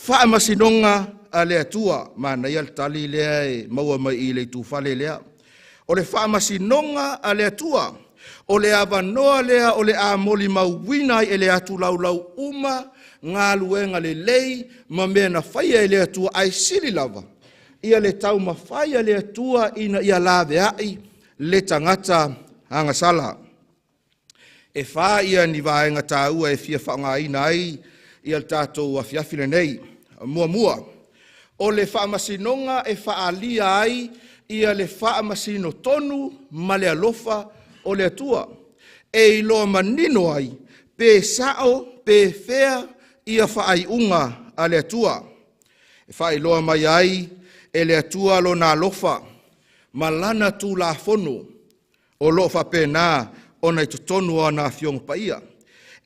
Whaamasinonga a le atua ma na ial tali lea e maua mai i le tu whale lea. O le whaamasinonga a le atua. O le avanoa lea o le a moli mauwina e le atu laulau uma ngā luenga le lei ma mea na whaia e le atua ai sili lava. Ia le tau ma whaia le atua ina ia lawe ai le tangata hangasala. E wha ia ni vaenga tāua e fia whaonga ina ai ia le tātou a fiafile nei. Mua. O le whaamasinonga e whaalia ai ia le whaamasino tonu ma le alofa o le atua, e iloa manino ai, pe sao, pe fea, ia whaai unga a le atua. E whaai loa mai ai, e le atua lo nā lofa, ma lana tū la fono, o lo whapena o nei tutonu o nā fiong paia.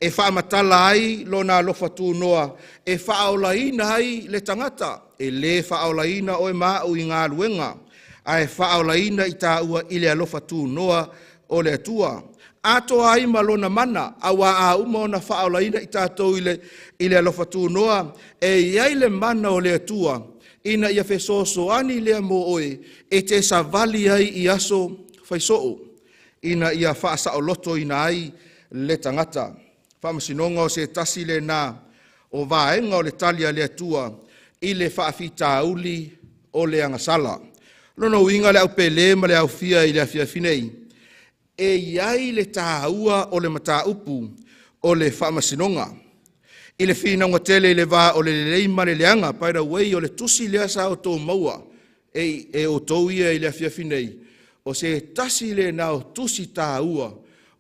E whaamatala ai lo nā lofa tū noa, e whaaolaina ai le tangata, e le whaaolaina o e māu i ngā luenga, a e whaaolaina i tā ua i le alofa tū noa, o le atua. Ato ai malona mana, awa a uma ona whaolaina i tātou i le alofa tūnoa, e iai le mana o le atua, ina ia whesosoani lea mo oe, e te savali ai i aso whaisoo, ina ia whaasa o loto ina ai le tangata. Whamasinonga o se tasi le nā, o vaenga o le talia le atua, i le whaafita uli o le angasala. Lono uinga le au pele ma le au fia i le afia finei, e iai le tāua o le mataupu o le whaamasinonga. I le whinaunga tele le wā o le leima le leanga, paira wei o le tusi lea sa o tō maua, e o tō ia i le awhiawhinei, o se tasi le nao tusi tāua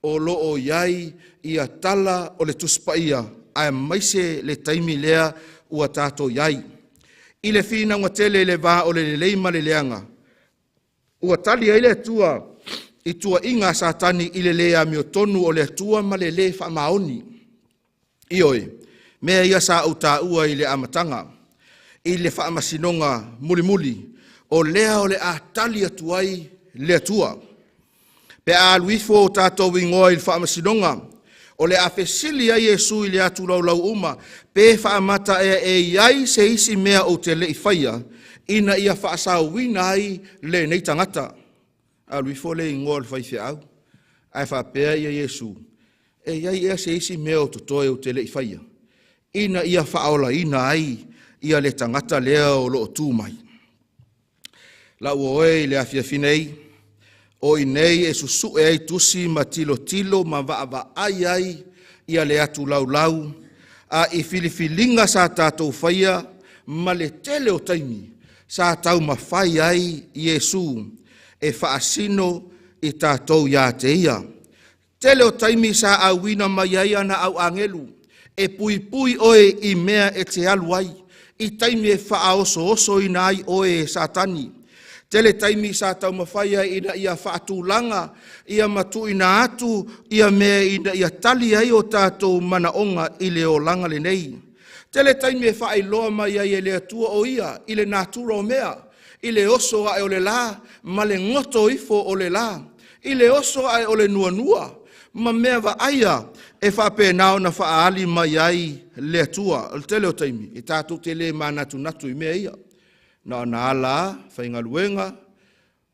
o lo o iai i a tala o le tuspaia, a maise le taimi lea ua tātou iai. I le whinaunga tele le wā o le leima le leanga, ua tali ai le tua, i tua inga satani i le lea mio tonu o le tua ma le le whamaoni. Ioi, mea ia sa au tā ua i le amatanga, i le whaamasinonga muli, o lea o le a tali atuai le atua. Pe a luifo o tātou ingoa i le whaamasinonga, o le a fesili ai Iesu i le atu laulau uma, pe whaamata e iai se isi mea o te le i whaia, ina ia whaasau wina ai le nei tangata. A lui fo le ingoa le whaifia au, ai whapea ia Iesu, e iai ea se isi mea o tutoe o te le i whaia. Ina ia whaola ina ai, ia le tangata lea o loo tūmai. La uoe le afia finei, o inei e susu e ai tusi ma tilo ma vaava ai ia le atu lau, a i filifilinga sa tātou whaia, ma le tele o taimi, sa tau mawhai ai Iesu e whaasino i tātou ia te ia. Tele o taimi sa awina mai ai ana au angelu, e pui pui oe i mea e te alu ai, i taimi e whaaoso oso ina ai oe e satani. Tele taimi sa tau mawhaia ina ia whaatulanga, ia matu ina atu, ia mea ina ia tali ai o tātou manaonga i le o langa le nei. Tele taimi e whaailoa mai ai e le atua o ia, i le natura o mea, i le oso ai o le la, ma le ngoto ifo o le la, i le oso ai o le nuanua, ma mea wa aia e whapenao na whaali mai ai le atua, o tele o taimi, i tātou tele ma natu natu i mea ia. Na ala, whaingaluenga,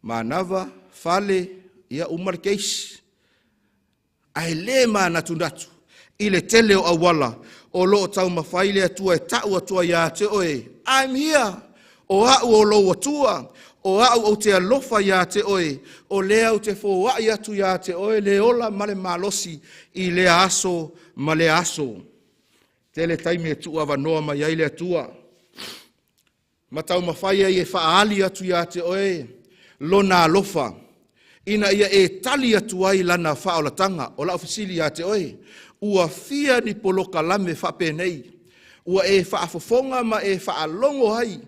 manava, fale, ia umarkeisi. Ai le ma natu natu, i le tele o awala, o lo tau mawhaile atua e tau atua ia te oe. I'm here. O au o lo atua, o au o te alofa ia te oe, o lea o te fōwai atu ia te oe, le ola male malosi i le aso ma le aso. Tele taimi e tua wanoa mai ai le atua. Matau mawhaia i e whaali atu ia te oe, lona alofa. Ina ia e tali atu ai lana whaolatanga, o la ofisili ia te oe. Ua fia ni poloka lame whapenei. Ua e whaafofonga ma e whaalongo hai.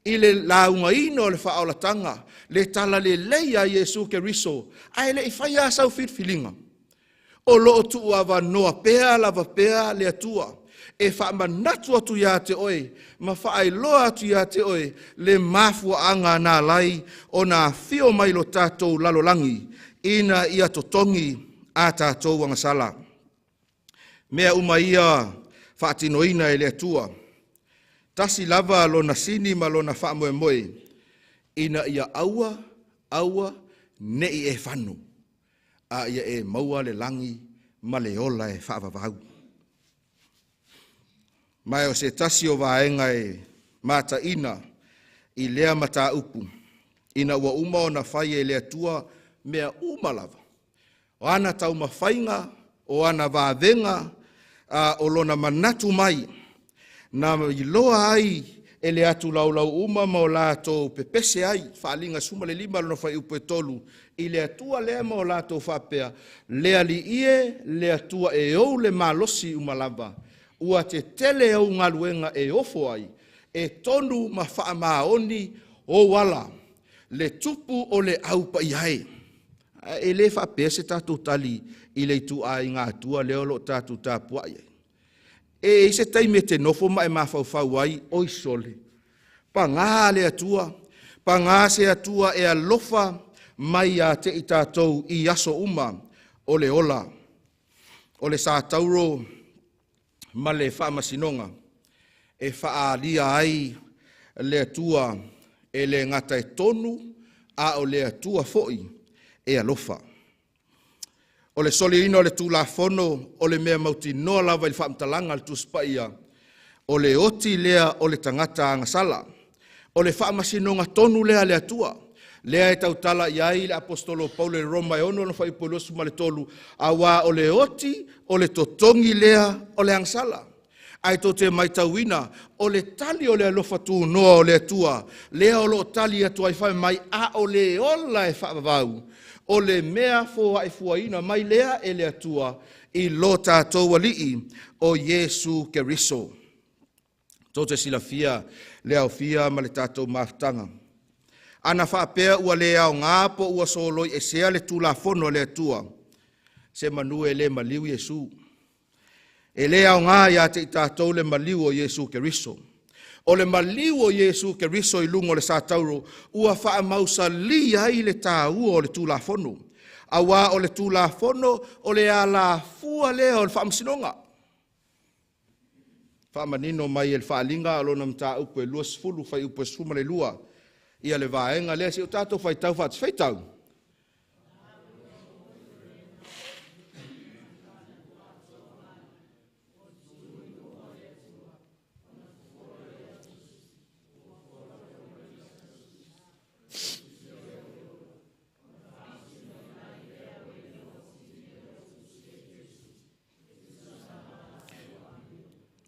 I le launga ino le whaolatanga. Le tala le leia Iesu Keriso. Ai le i whaia sau whitwhilinga. O loo tu ua noa pea lava pea le atua. E whaamanatu atu ia te oe. Ma whaailoa atu ia te oe. Le mafua anga nā lai. O nā whio mai lo tātou lalolangi. Ina ia totongi a tātou wangasala. Mea umaia whaatinoina e le atua. Tasi lava lo na sini ma lo na whaamoe moe. Ina ia aua, nei e whanu. A ia e maua le langi ma le ola e whaavavau. Mai o se tasi o vaenga e mata ina i lea mata upu. Ina ua uma o na whai e le atua mea umalava. O ana tau mawhainga, o ana vāvenga, o lona manatu mai. Na iloa ai e le atu laulau uma ma o lātou pepese ai, whaalinga suma le lima lona whai upo e tolu, i le atua lea ma o lātou whapea, lea li ie, le atua e ou le malosi umalava, ua te tele au ngaluenga e ofo ai, e tonu ma whaamaoni o wala, le tupu o le aupa iai. E le whapea se tātou tali i le tu ai ngā atua leo lo tātou tāpua iai. E se taime te nofo mai mawhauwhau ai oi sole. Pa ngā le atua, pa ngā se atua e alofa mai a te i tātou i aso uma o le ola. O le sā tauro ma le whaamasinonga. E whaalia ai le atua e le ngata e tonu a o le atua foi e alofa. O le soli ino o le tūlafono, o le mea mauti noa lava i whaamtalanga le tūspaia, o le oti lea o le tangata angasala, o le whaamasinonga tonu lea le atua, lea e tautala iai le apostolo Paulo le Roma e ono no whaipolosu ma le tolu, awa o le oti, o le totongi lea o le angasala. Ai to te mai tauina, o le tali o le alofa tū noa o le atua, lea o lo tali atua i whai mai a o le ola e whaavavau, o le mea fōa e fuaina mai lea e le atua i lo tātou alii o Iesu Keriso. Tō te sila fia, le au fia ma le tātou maftanga. Ana whaapea ua le au ngāpo ua soloi e sea le tūlafono le atua. Se manu e le maliu Iesu. E le au ngā ia te tātou le maliu o Iesu Keriso. O le maliu o Iesu Keriso i lungo le sātauro, ua whaamausa li ai le tāua o le tūlafono. Awa o le tūlafono o le ala fua lea o le whaamsinonga. Whaamanino mai e le whaalinga alona mta upo e lua sifulu, whai upo e suma le lua. Ia le vaenga lea si o tātou whaitau whaitau.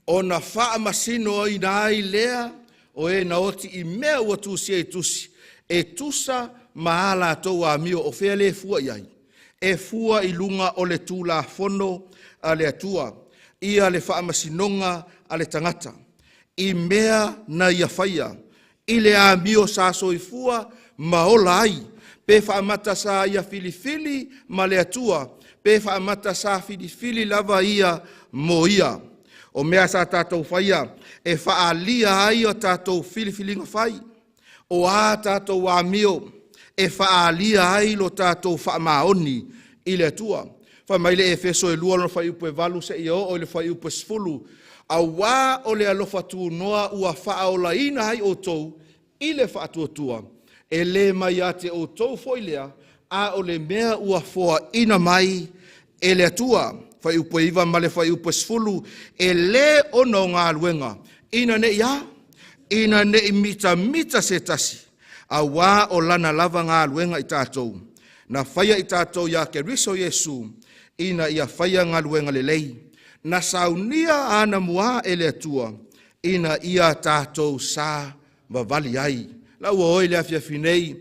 O na whaamasino i nai lea, o e na oti I mea ua tusi e tusi, e tusa maala tau a mio o fea le fua iai, e fua I lunga o le tūla fono a le atua, ia le whaamasinonga a le tangata, I mea na ia whaia, I le a mio sa soifua maola ai, pe whaamata sa ia filifili ma le atua, pe whaamata sa filifili lava ia mo ia. O mea sa tātou whaia, e whaalia ai o tātou filifili nga whai, o a tātou a mio, e whaalia ai lo tātou whaamaoni I le atua. Whamaile e feso e lua no whai upo e valu se I o le whai upo e sfulu, a wā o le alofa tu noa ua whaaola ina hai o tou, I le whaatuatua, e le mai a te o tou foilea, a o le mea ua foa ina mai e le atua. Whai upo iwa ma le whai upo e sfulu, e le ono ngā luenga, ina ne ia, ina ne I mita se tasi, a wā o lana lava ngā luenga I tātou, na whaia I tātou ia ke riso Yesu, ina ia whaia ngā luenga le lei, na saunia ana mua e le atua, ina ia tātou sa vavali ai. Lau oi le afia finei,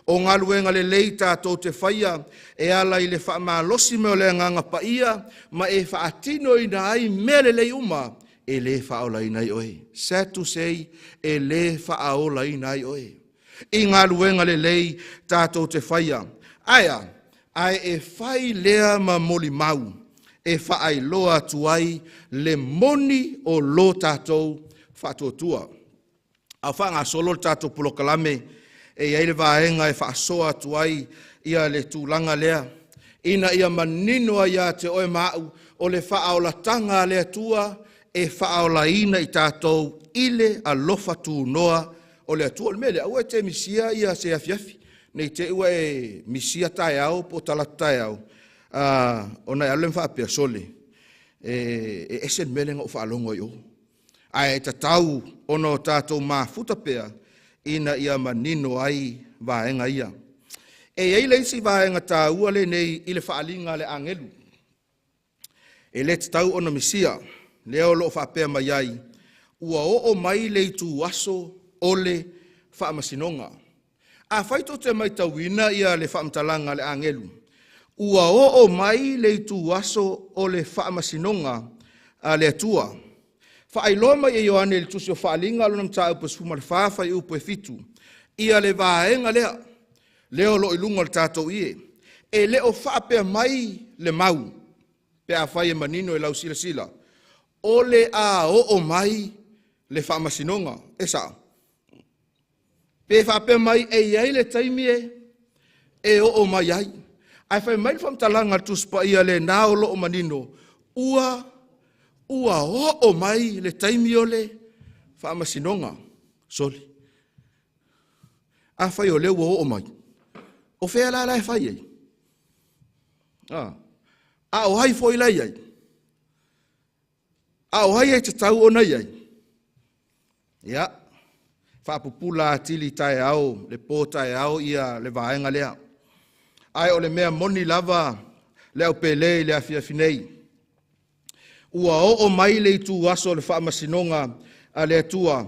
o ngā luenga le lei tātou te whaia, e ala I le whaamalosi meo le nganga pa ia, ma e whaatino ina ai me le lei uma, e le whaola ina I oe. Sad to say, e le whaola ina I oe. I ngā luenga le lei tātou te whaia. Aia, ai e whai lea ma moli mau, e whaai loa tuai le moni o lo tātou whatotua. A whanga solo tātou pulokalame, e eile vaenga e whaasoa tuai ia le tūlanga lea. Ina ia maninoa ia te oe mau o le whaolatanga lea tua, e whaola ina I tātou ile a lofa tū noa o le atua. Mele, au e te misia ia se afiafi, nei te ua e misia tae au, po talatu tae au. Ona e alem whaapea sole, e esen melenga o whaalongo I o. Ai e tatau ono tātou mā futapea, ina ia manino ai vaenga ia. E eile isi vaenga tā ua le nei I le whaalinga le angelu. E le tatau ono misia, leo lo whaapea mai ai, ua o mai le tu aso ole whaamasinonga. A whaito te mai tauina ia le whaamtalanga le angelu. Ua o mai le tu aso o le whaamasinonga a le atua. Whaailoa mai e Ioane le tusi o whaalinga alona mta upo sfuma le whaafai upo e fitu. Ia le vaenga lea. Leo lo ilunga le tātou ie. E leo whaapea mai le mau. Pe a whai e manino e lau sila sila. O le a o mai le whaamasinonga. E saa. Pe whaapea mai e iai le taimie e o mai ai. Ai whai mai whamtalanga tuspa ia le nao lo o manino. Ua o mai le taimi o le whaamasinonga. Soli. A whai o leo o mai. O whea la lai whai ei. A o hai foi lai ei. A o hai ei te tau o nei ei. Ia. Whaapupula tili tae au, le pō tae au ia le vaenga lea. Ai o le mea moni lava, leo pele le afia finei. Ua o mai le tu aso le whaamasinonga a le atua.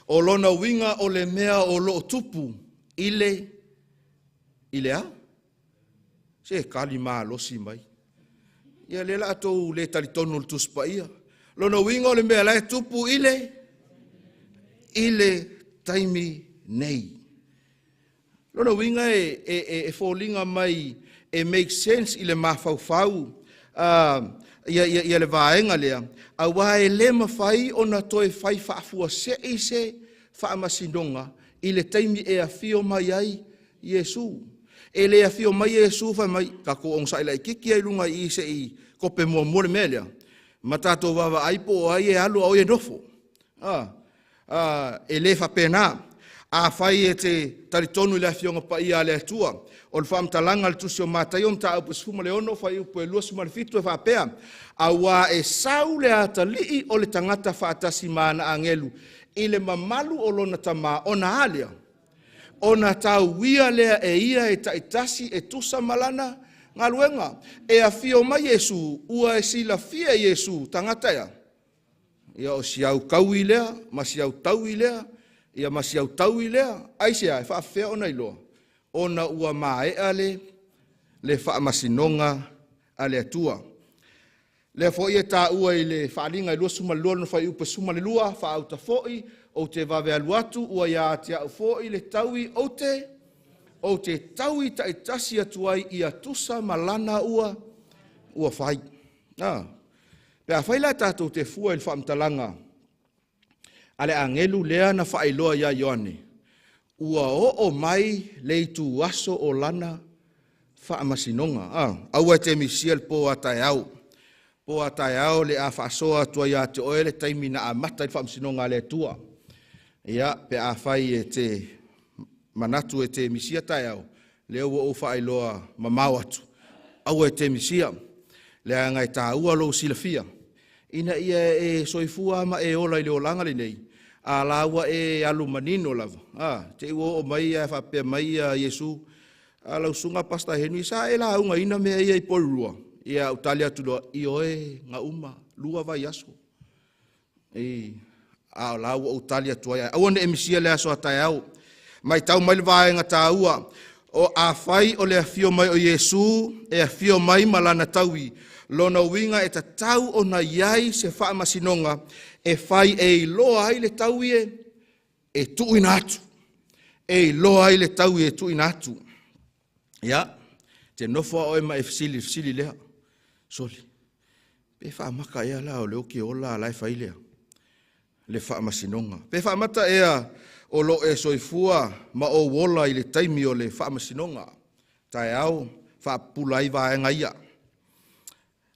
O lona winga o le mea o lo tupu, ile a? Se kali maa losi mai. Ia le la atou le talitonu le tuspa ia. Lona winga o le mea le tupu, ile taimi nei. Lona winga e fōlinga mai e make sense i le mawhauwhau ia le vaenga lea. A wā e le mawhai o na toi whai whaafua se whaamasinonga i le taimi e a whio mai ai Yesu. E le a whio mai Yesu whai mai kako ong sa ila i kiki ai lunga i se i kope mua mole melea. Ma tātou wawa aipo ai e alu au e nofo. E le whapena. A whai e te taritonu le awhionga pa ia le atua. O le whaamtalanga le tusi o mātai o mta au pasifuma le ono, whai upo e lua suma le fitu e whapea. A wā e sau le ata lii o le tangata whaatasi maana angelu. I le mamalu o lona tama ona alia. Ona tau wia lea e ia e taitasi e tusa malana ngā luenga. E a whio mai Yesu, ua e sila fia Yesu tangata ia. Ia o siau kaui lea, ma siau tau i lea. ia masiau tau I lea, aise ai, whaafea ona I loa. Ona ua maea le whaamasinonga a le atua. Le fo ia tā ua I le whaalinga I lua sumalua no whai upa sumalua, whaauta foi, o te wawe aluatu, ua ia te au foi le taui o te taui ta I tasi atuai ia tusa malana ua whai. Pea whaila tātou te fua I le whaamtalanga, ale angelu lea na whaailoa ia Ioane, ua o mai le tu aso o lana whaamasinonga. Aua te misia le po atai au. Po atai au le a whaasoa tua ia te oele taimi na a mata I whaamasinonga le tua. Ia pe a whai e te manatu e te misia tai au. Le ua o whaailoa mamau atu. Aua te misia. Le a ngai tā ua lo silafia. Ina ia e soifua ma e ola I le olanga le nei. A laua e alu manino lava. Te ua o mai a whapea mai a Yesu. A lau sunga pasta henui sa e la unga ina mea ia I porurua. Ia utalia tuloa I oe nga uma lua vai aso. A laua utalia tuai. Awane e misia le aso atai au. Mai tau mai le vaenga tā ua. O a whai o le afio mai o Yesu e afio mai malana taui. Lona winga e ta tau o na iai se whaamasinonga e whai e loa ai le tau e tu inatu. E loa ai le tau e tu inatu. Ia, te nofo oe ma e fisili lea. Soli, pe whaamaka ea la o leo ki ola lai whai lea. Le whaamasinonga. Pe whaamata ea o lo e soifua ma o wola I le taimi o le whaamasinonga. Tai au, whaapulai vaenga ia.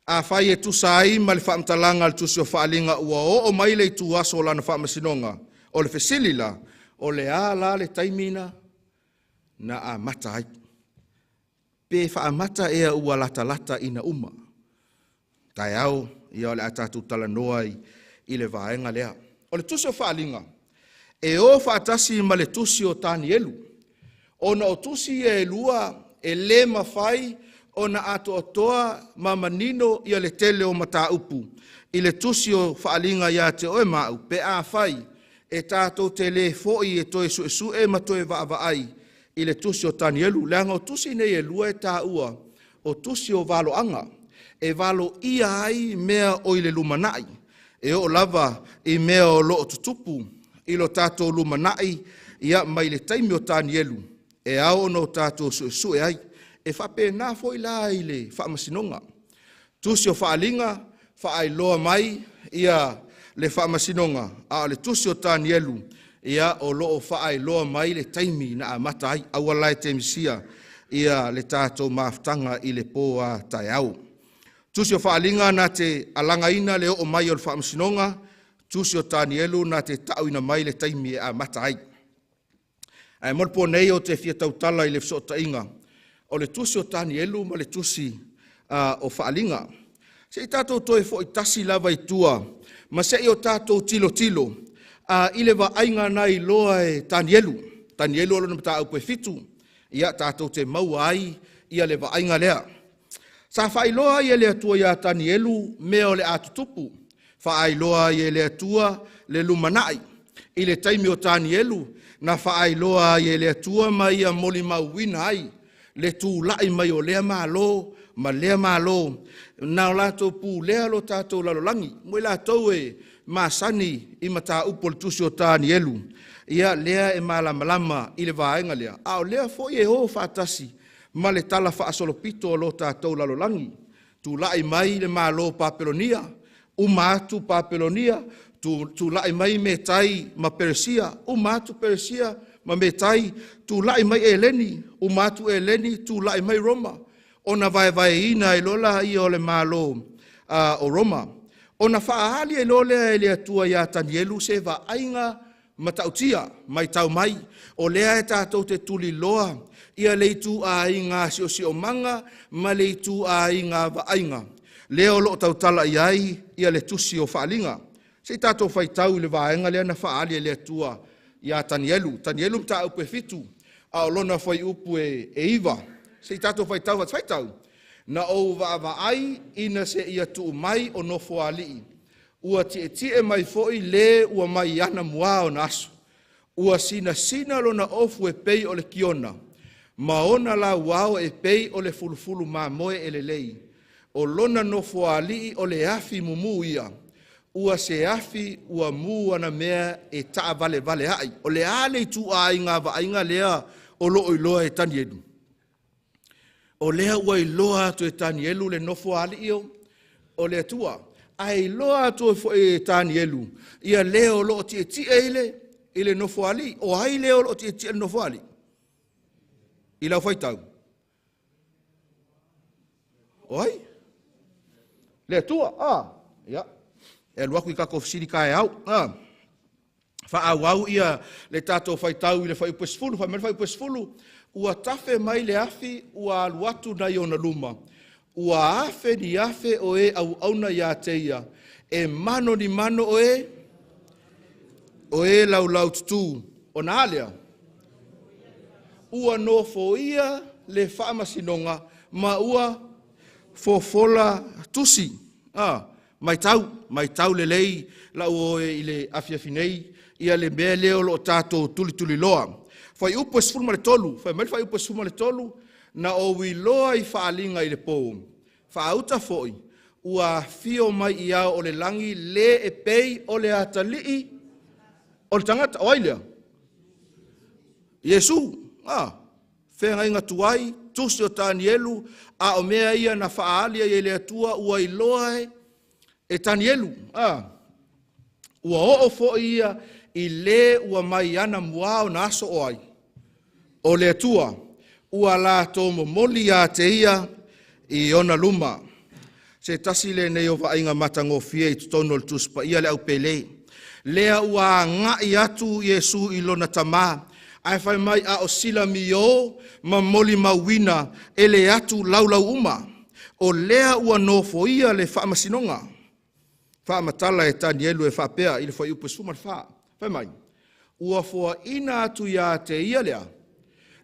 A whai e tusai ma le whaamtalanga le tusi o whaalinga ua o mai le tu aso lana whaamasinonga. O le fesili la, o le a la le taimina na a mata ai. Pe whaamata ea ua lata ina uma. Tai au, ia o le atatu tala noa I le vaenga lea. O le tusi o whaalinga. E o whaatasi ma le tusi o tani elu. Ona o tusi e lua e le mawhai ona ato atoa ma manino ia le tele o mata upu. I le tusi o whaalinga ia te oe mau pe a whai e tātou te le foi e toe su e ma toe vaai I le tusi o tani elu. Leanga o tusi nei e lua e tā ua o tusi o valo anga. E valo ia ai mea o I le lumanai. E o lava I mea o lo o tutupu. I lo tātou lumanai ia mai le taimi o tani elu. E ao no tātou su e ai. E whape nā foi la I le whaamasinonga. Tusi o whaalinga, whaailoa mai ia le whaamasinonga. A le tusi o tani elu. Ia o loo whaailoa mai le taimi na a mata ai. Aua lai te misia ia le tātou maaftanga I le poa tai au. Tusi o whaalinga na te alangaina le o mai o le whaamasinonga. Tusi o tani elu na te tauina mai le taimi a mata ai. Ai morpo nei o te whiatautala I le fsota inga. O le tusi o tani elu ma le tusi o whaalinga. Se I tātou toe fo I tasi lava I tua. Ma se I o tātou tilo. I le vaenga nai loa e tani elu. Tani elu alo na mata au koe fitu. Ia tātou te maua ai ia le vaenga lea. Sa whailoa ia le atua ia tani elu mea o le atutupu. Whaailoa ia le atua le lumanai. I le taimi o tani elu na whaailoa ia le atua mai ia moli mauwina ai. Le tū lai mai o lea malo, ma lea malo. Nā o lātou pū lea lo tātou lalolangi. Mui lātou e māsani I mata upo le tusi o tani elu. Ia lea e malamalama I le vaenga lea. A o lea fo e ho whaatasi. Ma le tala whaasolopito o lo tātou lalolangi. Tū lai mai le malo papelonia. Umatu papelonia. Tū lai mai me tai ma Persia. Umatu Persia. Ma me tai, tu lai mai eleni, umatu eleni, tu lai mai Roma. Ona vai ina e lola I o le malo o Roma. Ona whaahali e lola e le atua ia tani elu se va ainga matautia, mai tau mai. O lea e tātou te tuli loa, ia leitu a inga si o manga, ma leitu a inga va ainga. Leo lo tau tala iai, ia le tusi o whaalinga. Se tātou whai tau le vaenga lea na whaali e le atua, ia tani elu mta upu e fitu, a o lona whai upu e iwa. Se tātou whai tau, na o wa ai ina se ia tu mai o no foali. Ua tie mai foi le ua mai ana mua o naso. ua sina lona ofu e pei o le kiona, ma ona la wao e pei o le fulufulu ma moe e le lei, o lona no foali o le afi mumu ia, ua se afi ua mu ana mea e taa vale hai, o le ale i tu a inga va inga lea o lo iloa e tani edu. O lea ua iloa tu e tani elu le no foali io, o le tua, ai loa tu e tani elu, ia leo lo ti e ti ile no foali, o ai leo lo ti e ti no foali. Ila fai tau. Oi? Le tua, ya. E luaku i kako fisiri kai au, Fa au ia le tato fai tau i le fai upesfulu, fai mele fai upesfulu, ua tafe mai le afi, ua aluatu na iona luma. Ua afe ni afe o e au auna ia teia, e mano ni mano o e lau tutu, o na alea. Ua no fo ia le whaama sinonga, ma ua fofola tusi. Mai tau le lei, lau o e ile afiafinei, ia le mea leo lo tato tuli loa. Fai upo esfuma le tolu, fai upo esfuma le tolu, na o wi loa i whaalinga i le pou. Whaauta foi, ua fio mai ia o le langi le e pei o le atalii, o le tangata, o ailea. Yesu, whenga inga tuai, tusi o tanielu, a o mea ia na whaalia i le atua, ua i loa e tanielu. Ua o foi ia, i le ua mai ana muao na aso oai. O le atua, ua la tomo moli a te ia i ona luma. Se tasi le nei o vainga matango fie i tutono le tuspa ia le au pele. Lea ua ngai atu Yesu i lona tama. Ai fai mai a o sila mio ma moli mawina e le atu laulau uma. O lea ua nofo ia le whaama sinonga. Whaama tala e tanielu e whapea i le whai upe suma le wha. Fai mai. Ua fua ina atu ia te ia lea.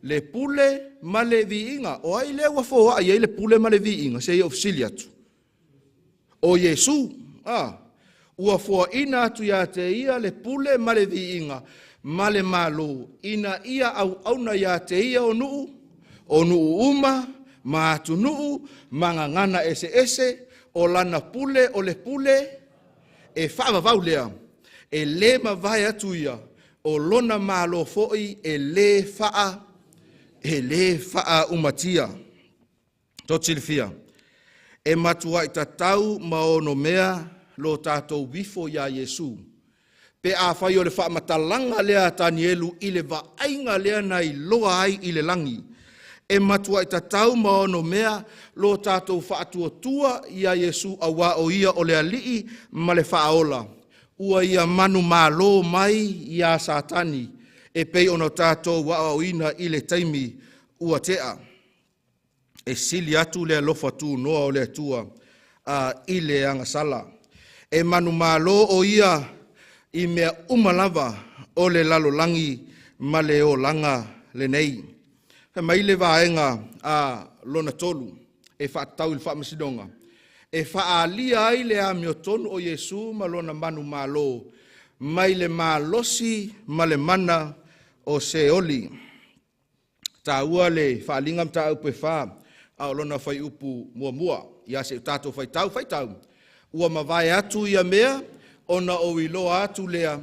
Le pule ma le vi inga. O ai lea ua fua ia le pule ma le vi inga. Se ia ofisili atu. O Yesu. Ua fua ina atu ia te ia le pule ma le vi inga. Ma le malo. Ina ia au auna ia te ia o nuu. O nuu uma. Ma atu nuu. Mangangana ese. O lana pule o le pule. E whaavavau lea. E le ma vai atu ia. O lona malo foi e le faa. E le faa umatia. Totilfia. E matua i tatau maono mea lo tātou bifo ia Yesu. Pe a whai o le wha matalanga lea tanielu i le vainga lea nei loa ai i le langi. E matua i tatau maono mea lo tātou whaatua tua ia Yesu awa o ia o le alii ma le whaola. Ua ia manu malo mai ia satani. E pei ono tātou wa o ina i le taimi ua tea. E sili atu le alofa tu noa o le tua i le angasala. E manu malo o ia i mea umalava o le lalolangi ma le o langa le nei. He mai le vaenga lona tolu e whaatau il whaamasidonga. E whaalia ai le a miotonu o Yesu ma lona manu malo. Mai le malosi ma le mana o se oli. Ta ua le whaalingam ta upe wha. A lona whai upu mua. Ia se tātou whai tau. Ua mawai atu ia mea, ona o iloa atu lea.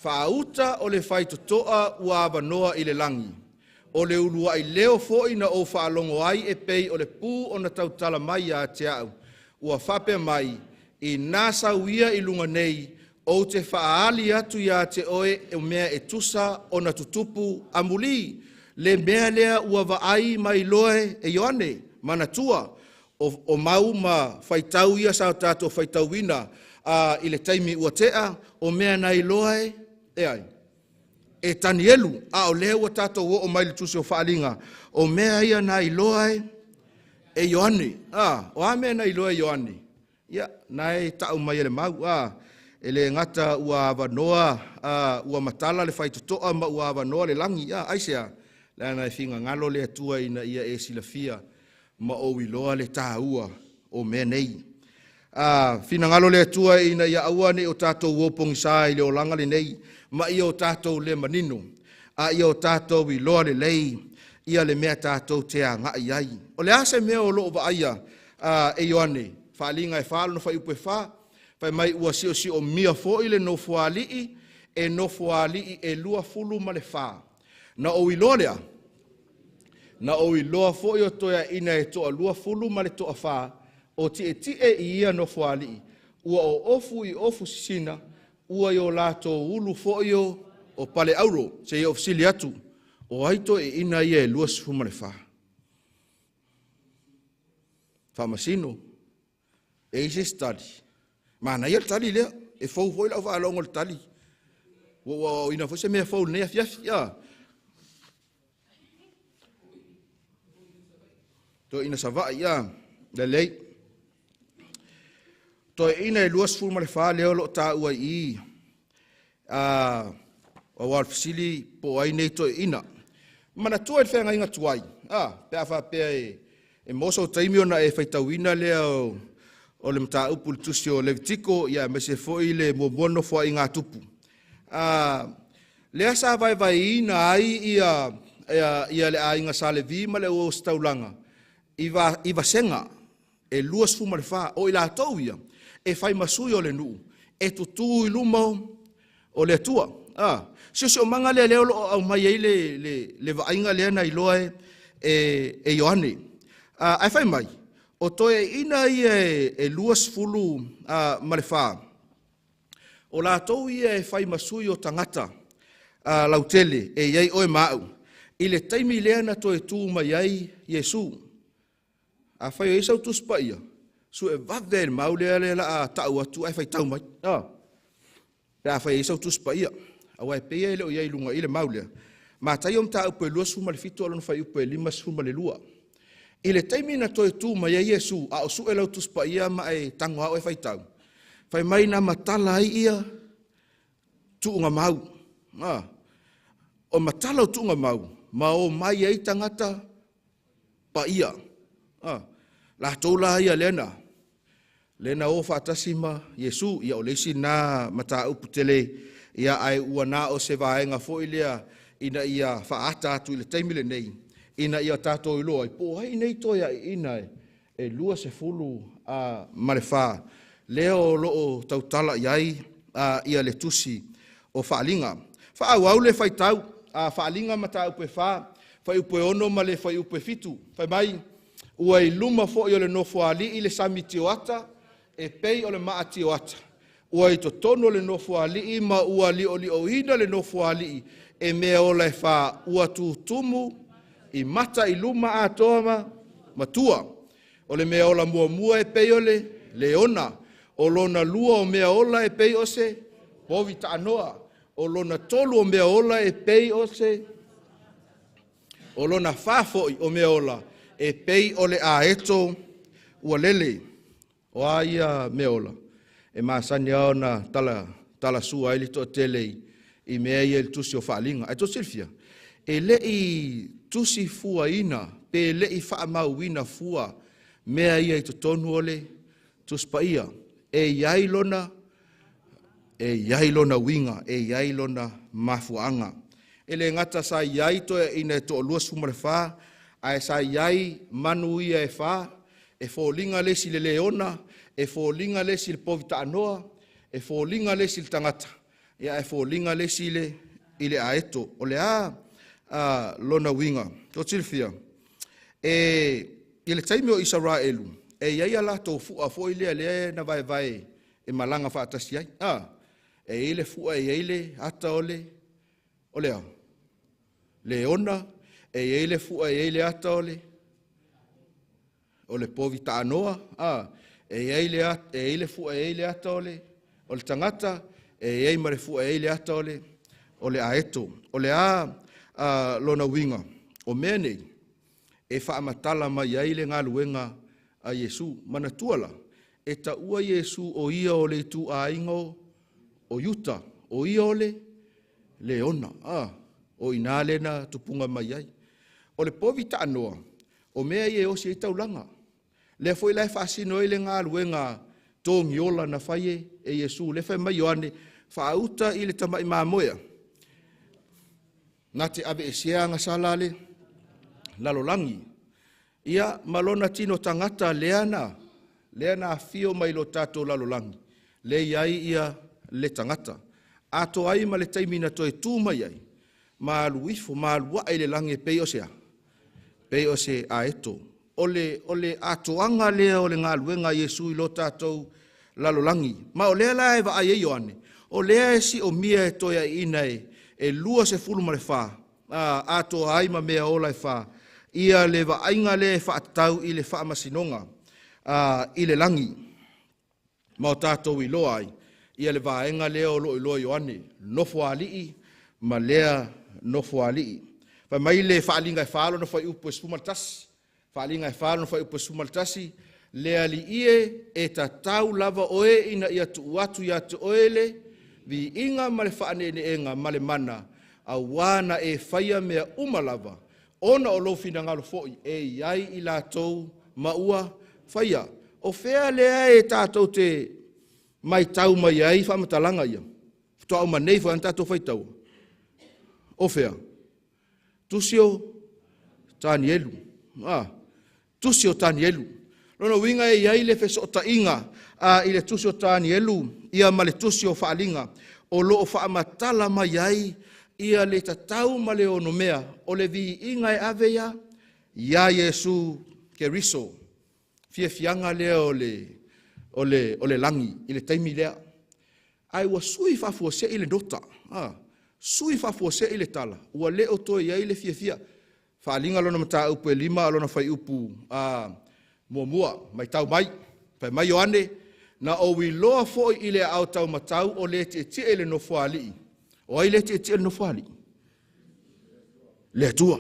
Whaauta o le whai totoa ua avanoa i le langi. O le ulua i leo foi na o whaalongo ai e pei o le pū o na tautala mai a te au. Ua whape mai i nasa uia i lunga nei o te whaali atu ia te oe e mea e tusa o na tutupu amuli. Le mea lea ua vaai mai loe e Ioane. Manatua o mau ma whaitau ia sao tātou whaitau wina i le taimi ua tea o mea nai loe e ai. E tanielu o lea ua tātou o mai le tusi o whaalinga o mea ia nai loe e Ioane. O a mea nai loe Ioane. Ia, nai tau mai ele mau. E le ngata ua avanoa ua matala le whaitotoa ma ua avanoa le langi. Aisea, le anai whinga ngalo le atua ina ia e silafia. Ma o iloa le tāua o mea nei. Whina ngalo le atua ina ia aua ne o tātou wopong sa i le o langa le nei, ma i o tātou le manino. a ia o tātou I loa le lei, ia le mea tātou te a ngai ai. O le ase mea o loo vaia e Ioane, whaalinga e whaalo no whai upe wha, whai mai ua si o mia fo I le no fualii, e no fualii e lua fulu ma le wha. Na o iloa lea, na o iloa fo I o toia ina e toa lua fulu ma le toa wha, o ti e ia no fualii, ua o ofu I ofu sisina, ua I o lato ulu fo I o pale auro, se I ofisili atu, o aito e ina ia e lua sifu ma le wha. Whamasino, e ise stadi. Mana ia tali lea, e fau foi lau whaalongo le tali. Wa ina fose mea fau nea fiafi, ia. To ina savai, ia, le lei. To ina e lua sifu ma le wha leo lo ta ua I. O wal fisili po ai nei to ina. Mana tua e whenga inga tuai. Pea wha pea e moso taimio na e whaitawina lea o le mta upu le tusi o Levitiko ia me se foi le momono fo I ngā tupu. Lea sa vai ina ai ia le a inga sa le vi ma le o staulanga. Iwa senga e luas fu ma le wha o I la tau ia e whai masui o le nuu e tutu I luma o le tua. Sio manga le leo au mai ai le vainga le na iloa e Ioane. Ai fai mai. O toe ina I e luas fulu ma le wha. O la tau ia e whai masui o tangata lautele e iai oe mau. I le taimi lea na toe tū mai ai Iesu. A whai o isau tuspa ia. Su e vave le mau lea le la a tau atu ai whai tau mai. A whai o isau tuspa ia. Awa e pea ele o iai lunga ile maulea. Ma tai om ta upe lua suma le fitu alon fai upe lima suma le lua. Ile taimi na toe tu ma ia Iesu a o su e lau tuspa ia ma e tango hao e fai tau. Fai mai na matala ai ia tu unga mau. O matala o tu unga mau. Ma o mai ai tangata pa ia. La toula ia lena. Lena o fatasima Iesu ia o leisi na mata upu tele ia ai ua na o se vaenga fo ilea ina ia faata atu ile taimile nei ina ia tato iloa i po hai nei toia ina e lua se fulu marefa leo loo tautala iai ia le tusi o faalinga au au le fai tau faalinga mata upe fai upe ono ma le fai upe fitu fai mai ua i luma fo i o le nofo ali i le sami tioata e pei o le maa tioata ua I to tono le nofo alii ma ua li o ina le nofo alii e mea ola e wha ua tumu I mata I luma a toa matua. O le mea ola mua e pei ole leona. O lona lua o mea ola e pei ose povi ta anoa. O lona tolu o mea ola e pei ose. O lona fafoi o mea ola e pei ole a eto ua lele. O aia mea ola. E maasani au na tala sua ili to tele I mea I el tusi o whaalinga. Ai to Silvia, e le I tusi fua ina, pe le I wha mau ina fua, mea I to tonu ole, tuspa ia, e iai lona winga, e iai lona mafuanga. E le ngata sa iai to ina e to lua sumare wha, ai sa iai manu ia e wha, e fōlinga lesi le leona, e fōlinga lesi le povita anoa, e fōlinga lesi le tangata, ia e fōlinga lesi ile aeto, o le lona winga. Tō Silvia, ile taimi o Israelu, e iaia la tō fua fo ile le na vai e malanga whaatasi ai, e ile fua e ile ata ole au, leona, e ile fua e ile ata ole povita anoa, e ile fua e ile ata ole tangata, e mare fua e ile ata ole aeto, ole lona winga, o mene, e whaamatala mai aile ngā luenga a Iesu, mana tuala, e ta ua Iesu o ia o le tu a ingo, o yuta, o ia o le leona, o ina lena tupunga mai ai, o le povita anoa, o mea i e osi e taulanga, le foi lai fasino ile ngā luenga tō ngiola na whaie e Iesu, le whai mai Ioane, whaauta i le tamai māmoia. Nā te ave e seanga salale, lalolangi. Ia malona tino tangata leana fio mai lo tātou lalolangi. Le iai ia le tangata. Ato ai ma le taimina toi tūmai ai. Ma aluifo, ma alua ai le langi pei o sea. Pei o se a eto. Ole atoanga lea ole ngā luenga Yesu I lo tātou lalolangi. Ma o lea la e wa ai e Ioane. O lea e si o mia e toia ina e lua se fulu ma le whā. Ato ai ma mea ola e whā. Ia le wa ainga le e whaatau I le wha masinonga. I le langi. Ma o tātou I loa ai. Ia le wa ainga lea o lo I loa Ioane. Nofo alii, ma lea nofo alii. Fa mai le whaalinga e whaalo na whai upo e spumaltasi. Whaalinga e whaalo na whai upo e spumaltasi. Lea li ie e ta tau lava oe ina ia tu atu ia tu oele. Vi inga ma le whaanene enga ma le mana. A wana e whaia mea umalava. Ona o lofina ngalo foi e iai I lātou maua whaia. O whea lea e tātou te mai tau mai ai whamatalanga ia. Toa uma nei wha tātou whaitau. O whea. Tusio tāni elu. Tusio tāni elu. Lono winga e iai le wheso ta inga. I le tusio tāni elu. Ia ma le tusio whaalinga. O loo whaamatala mai ai. Ia le tatau ma le ono mea. O le vi inga e ave ia. Ia Yesu ke riso. Fia fianga lea o le langi. I le taimi lea. Ai wa sui whafua se I le dota. Sui whafua se I le tala. Ua leo toi iai le fia. Whaalinga lona mata upu e lima, alona whai upu mua. Mai tau mai. Pai mai Ioane. Na o wi loa foi I le au tau matau o le te ele no fuali. O ai le te ele no fuali. Le tua.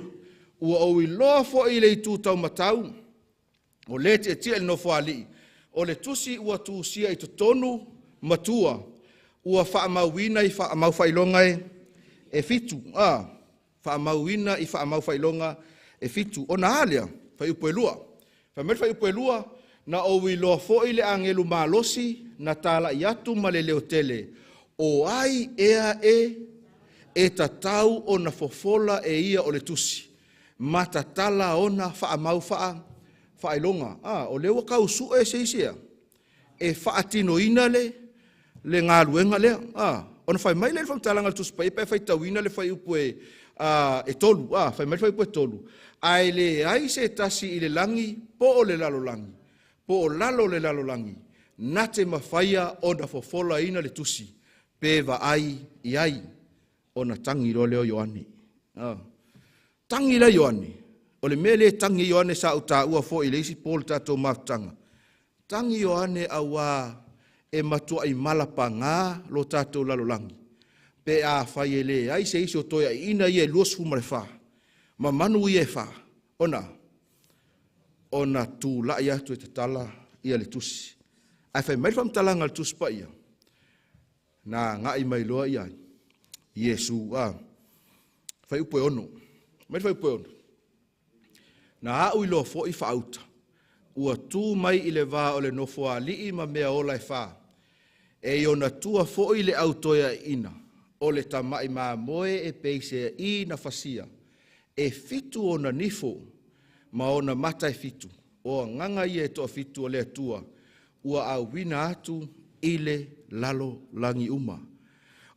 Ua o wi loa foi I le tu tau matau o le te ele no fuali. O le tusi ua tu sia I tonu matua. Ua whaamauina I whaamauwhailonga e fitu. Whaamauina I whaamauwhailonga e fitu. O na alea, whai upo e lua. Whai upo e lua, na o wi loa foi le angelu malosi, na tala I atu ma le leo tele. O ai ea e tatau o na fofola e ia o le tusi. Ma tatala o na whaamauwhailonga. O leo kau su e seisia. E whaatinoina le ngā luenga lea. Ona whai mai le whamtalanga tusi pa ipa e whai tauina le whai upo e tolu. Whai mai whai upo e tolu. Ai le ai se tasi I le langi po o le lalo langi. Po o lalo le lalo langi. Nate mawhaia o na fofola ina le tusi. Pe wa ai I ai o na tangi ro leo Ioane. Tangi la Ioane. O le mele tangi Ioane sa uta ua fo I le isi pol tato maftanga. Tangi Ioane awa e matua I malapa ngā lo tātou lalolangi. Pe a whai ele, ai se isi o toia ina I e luos fumare wha. Ma manu I e wha. Ona tū lai atu e te tala I le tusi. Ai whai mai whamtalanga le tusi pa ia. Nā ngai mai loa I ai. Yesu, whai upo e ono. Mai whai upo e ono. Nā au I loa fo I whaauta. Ua tū mai I le wā o le nofo a lii ma mea ola e whā. E ona tua fo I le autoia ina. O le tamai mā moe e peise I na whasia. E fitu o na nifo. Ma o na mata e fitu. O nganga I e toa fitu o le atua. Ua au wina atu I le lalo langi uma.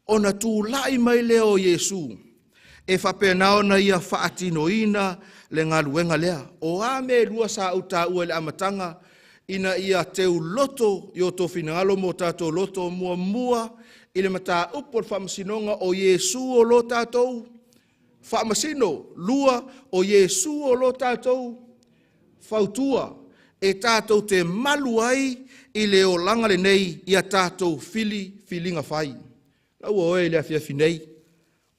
O na tū lai mai leo Yesu. E whapenao na ia whaatino ina le ngā luenga lea. O ame lua sa uta ua le amatanga ina ia teu loto I o tō finangalo mo tātou loto mua I le mata upo le whamasinonga o Yesu o lo tātou. Whamasino lua o Yesu o lo tātou. Whautua e tātou te malu ai I le o langa le nei ia tātou filinga whai. Lau oe le afia finei.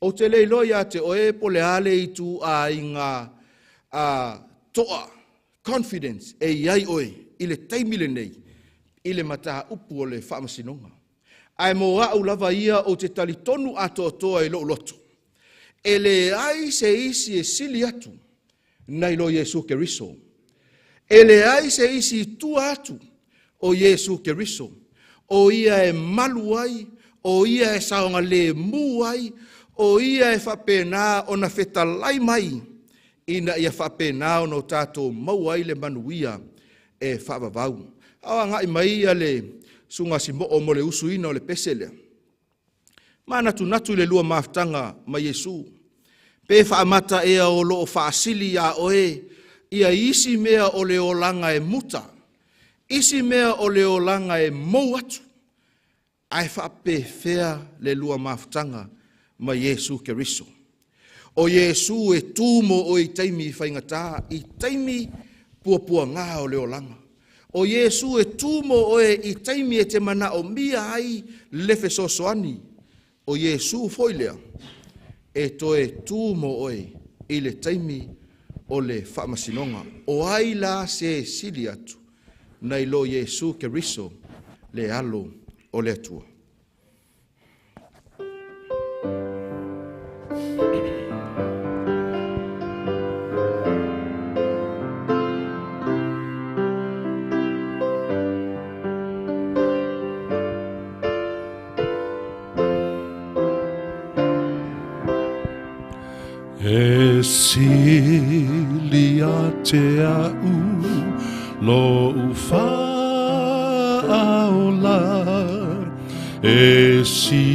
O te leilo ia te oe po le ale I tu a inga toa, confidence, e iai oe, I le taimile nei, I le mata upu o le whaamasinonga. Ai mo au lava ia o te talitonu ato toa I lo loto. E le ai se isi e sili atu, nai lo Yesu ke riso. E le ai se isi tu atu, o Yesu ke riso. O ia e malu ai, o ia e saonga le mu ai, O ia e whapena o na whetalai mai, ina ia whapena o no tātou mauai le manuia e whavavau. Awa ngai mai ia le sunga si mo o mo le usuina o le pesele. Mana tu natu le lua maftanga ma Yesu. Pe whaamata ea o lo o whaasili a oe, ia isi mea o le olanga e muta, isi mea o le olanga e mou atu, ai whape fea le lua maftanga ma Yesu Keriso. O Yesu e tūmo o i taimi whaingata, i taimi puapua ngā o le olanga. O Yesu e tūmo o i taimi e te mana o mia ai lefe sosoani. O Yesu foilea e toe tūmo o i le taimi o le whaamasinonga. O ai la se sili atu, nei lo Yesu Keriso le alo o le atua. E silia te au lo Faiaoga. E silia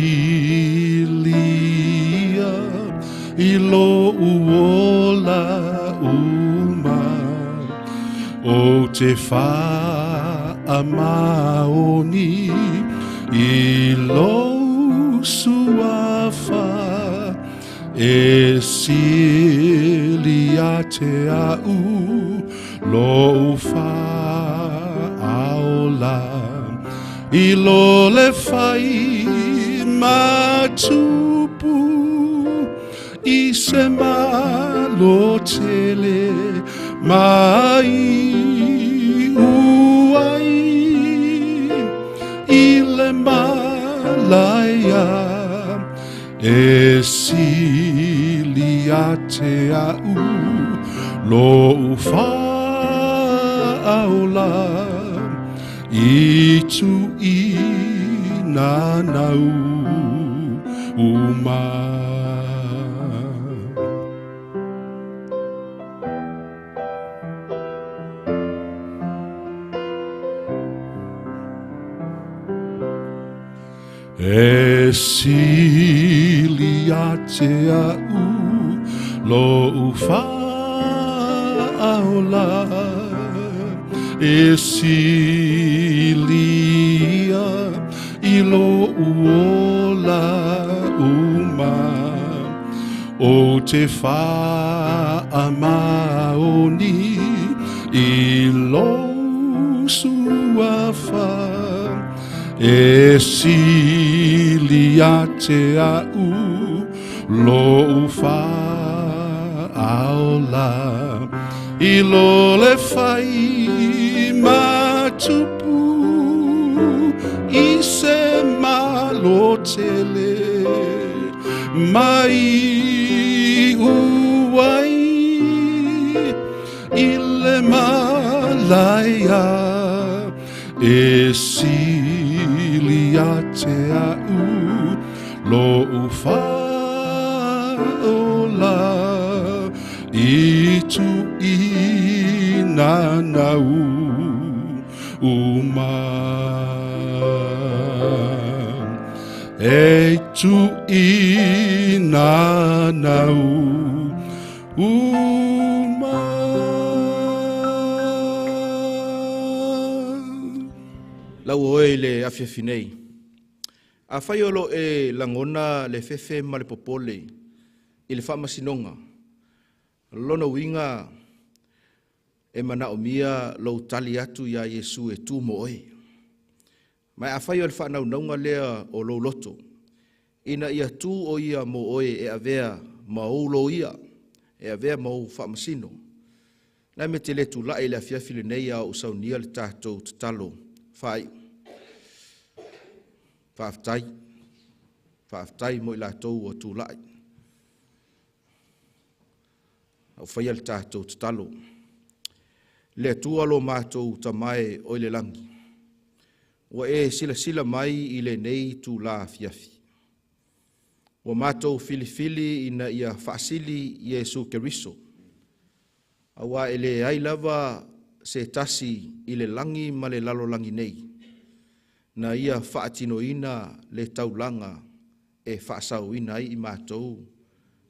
I lo uola uma o te whaamaoni I lo suafa. E silia te au lo Faiaoga I lo le whai matupu I se malo tele mai uai I le malaya. E silia te au lo Faiaoga I tu I nanau uma. E silia te au lo Faiaoga. E silia I lo uola uma o te whaamaoni I lo suafa. E silia te au lo Faiaoga I lo le whai matupu I se malo tele mai uai I le malaya. E silia te au lo Faiaoga I tu I nanau uma. E tu I nanau uma. Lau oe le afiafinei. A whaiolo e langona le fefe ma le popole I le whaamasinonga. Lona winga e mana o mia lo tali atu ia Yesu e tūmo oe. Mai a whaio le whanaunga lea o lo loto. Ina ia tū o ia mo oe e avea maulo ia, e avea mau whaamasino. Nai me te le tu lai le afiafile nei a usaunia le tātou tatalo whai. Whaaftai mo I lātou o tū lai. Au whaia le tātou tatalo. Le atua lo mātou tamae o le langi. Wa e sila mai I le nei tū la fiafi. Ua mātou filifili ina ia whaasili Iesu Keriso. Awa ele ai lava se tasi i le langi ma le lalo langi nei. Na ia whaatino ina le taulanga e whaasau ina ai i mātou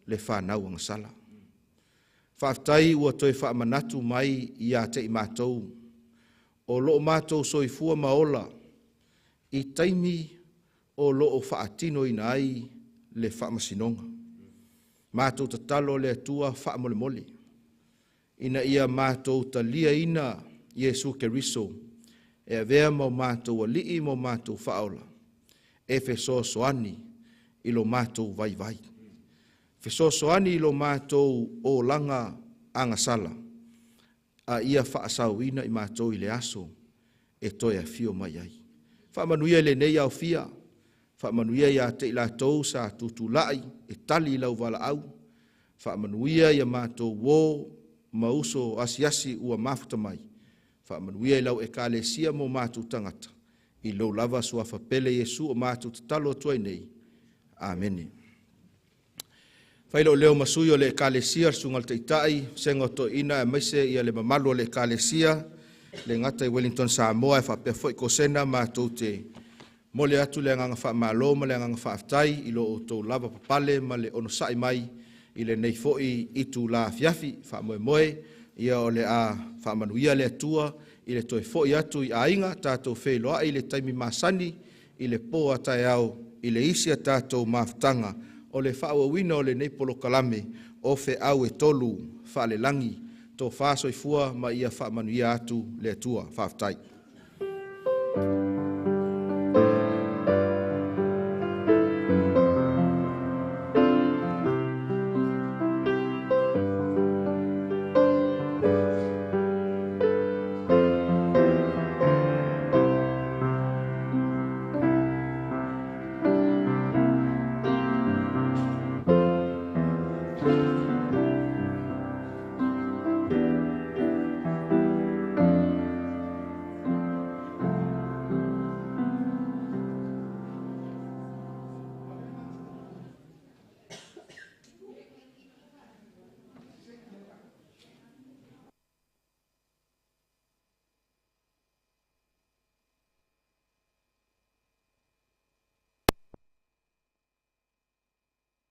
le whanau ang sala. Whaaftai ua toi whaamanatu mai i a te i mātou. O loo mātou soifua maola i taimi o loo whaatino ina ai le whaamasinonga. Mātou tatalo le atua whaamole mole. Ina ia mātou talia ina Iesu Keriso e avea mau mātou alii mau mātou whaola. E fesoasoani ilo mātou vai vai. Fesoasoani ilo mātou o langa angasala. A ia whaasauina i mātou i le aso e toia fio mai ai. Whaamanuia le nei au fia. Whaamanuia ia te ilatou sa tutulai e tali lau wala au. Whaamanuia ia mātou wō mauso asiasi ua mafuta mai. Whaamanuia i lau e kālesia mo mātou tangata. I lau lava sua whapele Iesu o mātou tatalo tuai nei. Amene. Whailo leo masui o le kālesia sungal te itai. Sengo to ina e maise ia le mamalu o le kālesia. Le ngata i Wellington Samoa e whapea fwoi ko sena mātou te mole atu le nganga whaamalo ma le nganga whaaftai. I lo o tau lava papale ma le ono sai mai. I le nei foi i tu la fiafi, wha moe moe, ia o le a wha manuia le atua, i le toi foi atu i ainga, tātou wheloa i le taimi masani, i le poa tai au, i le isia tātou maftanga, o le wha wina o le nei polo kalame, o fe au e tolu, wha le langi, tō wha soifua ma ia wha manuia atu le atua, whaaftai.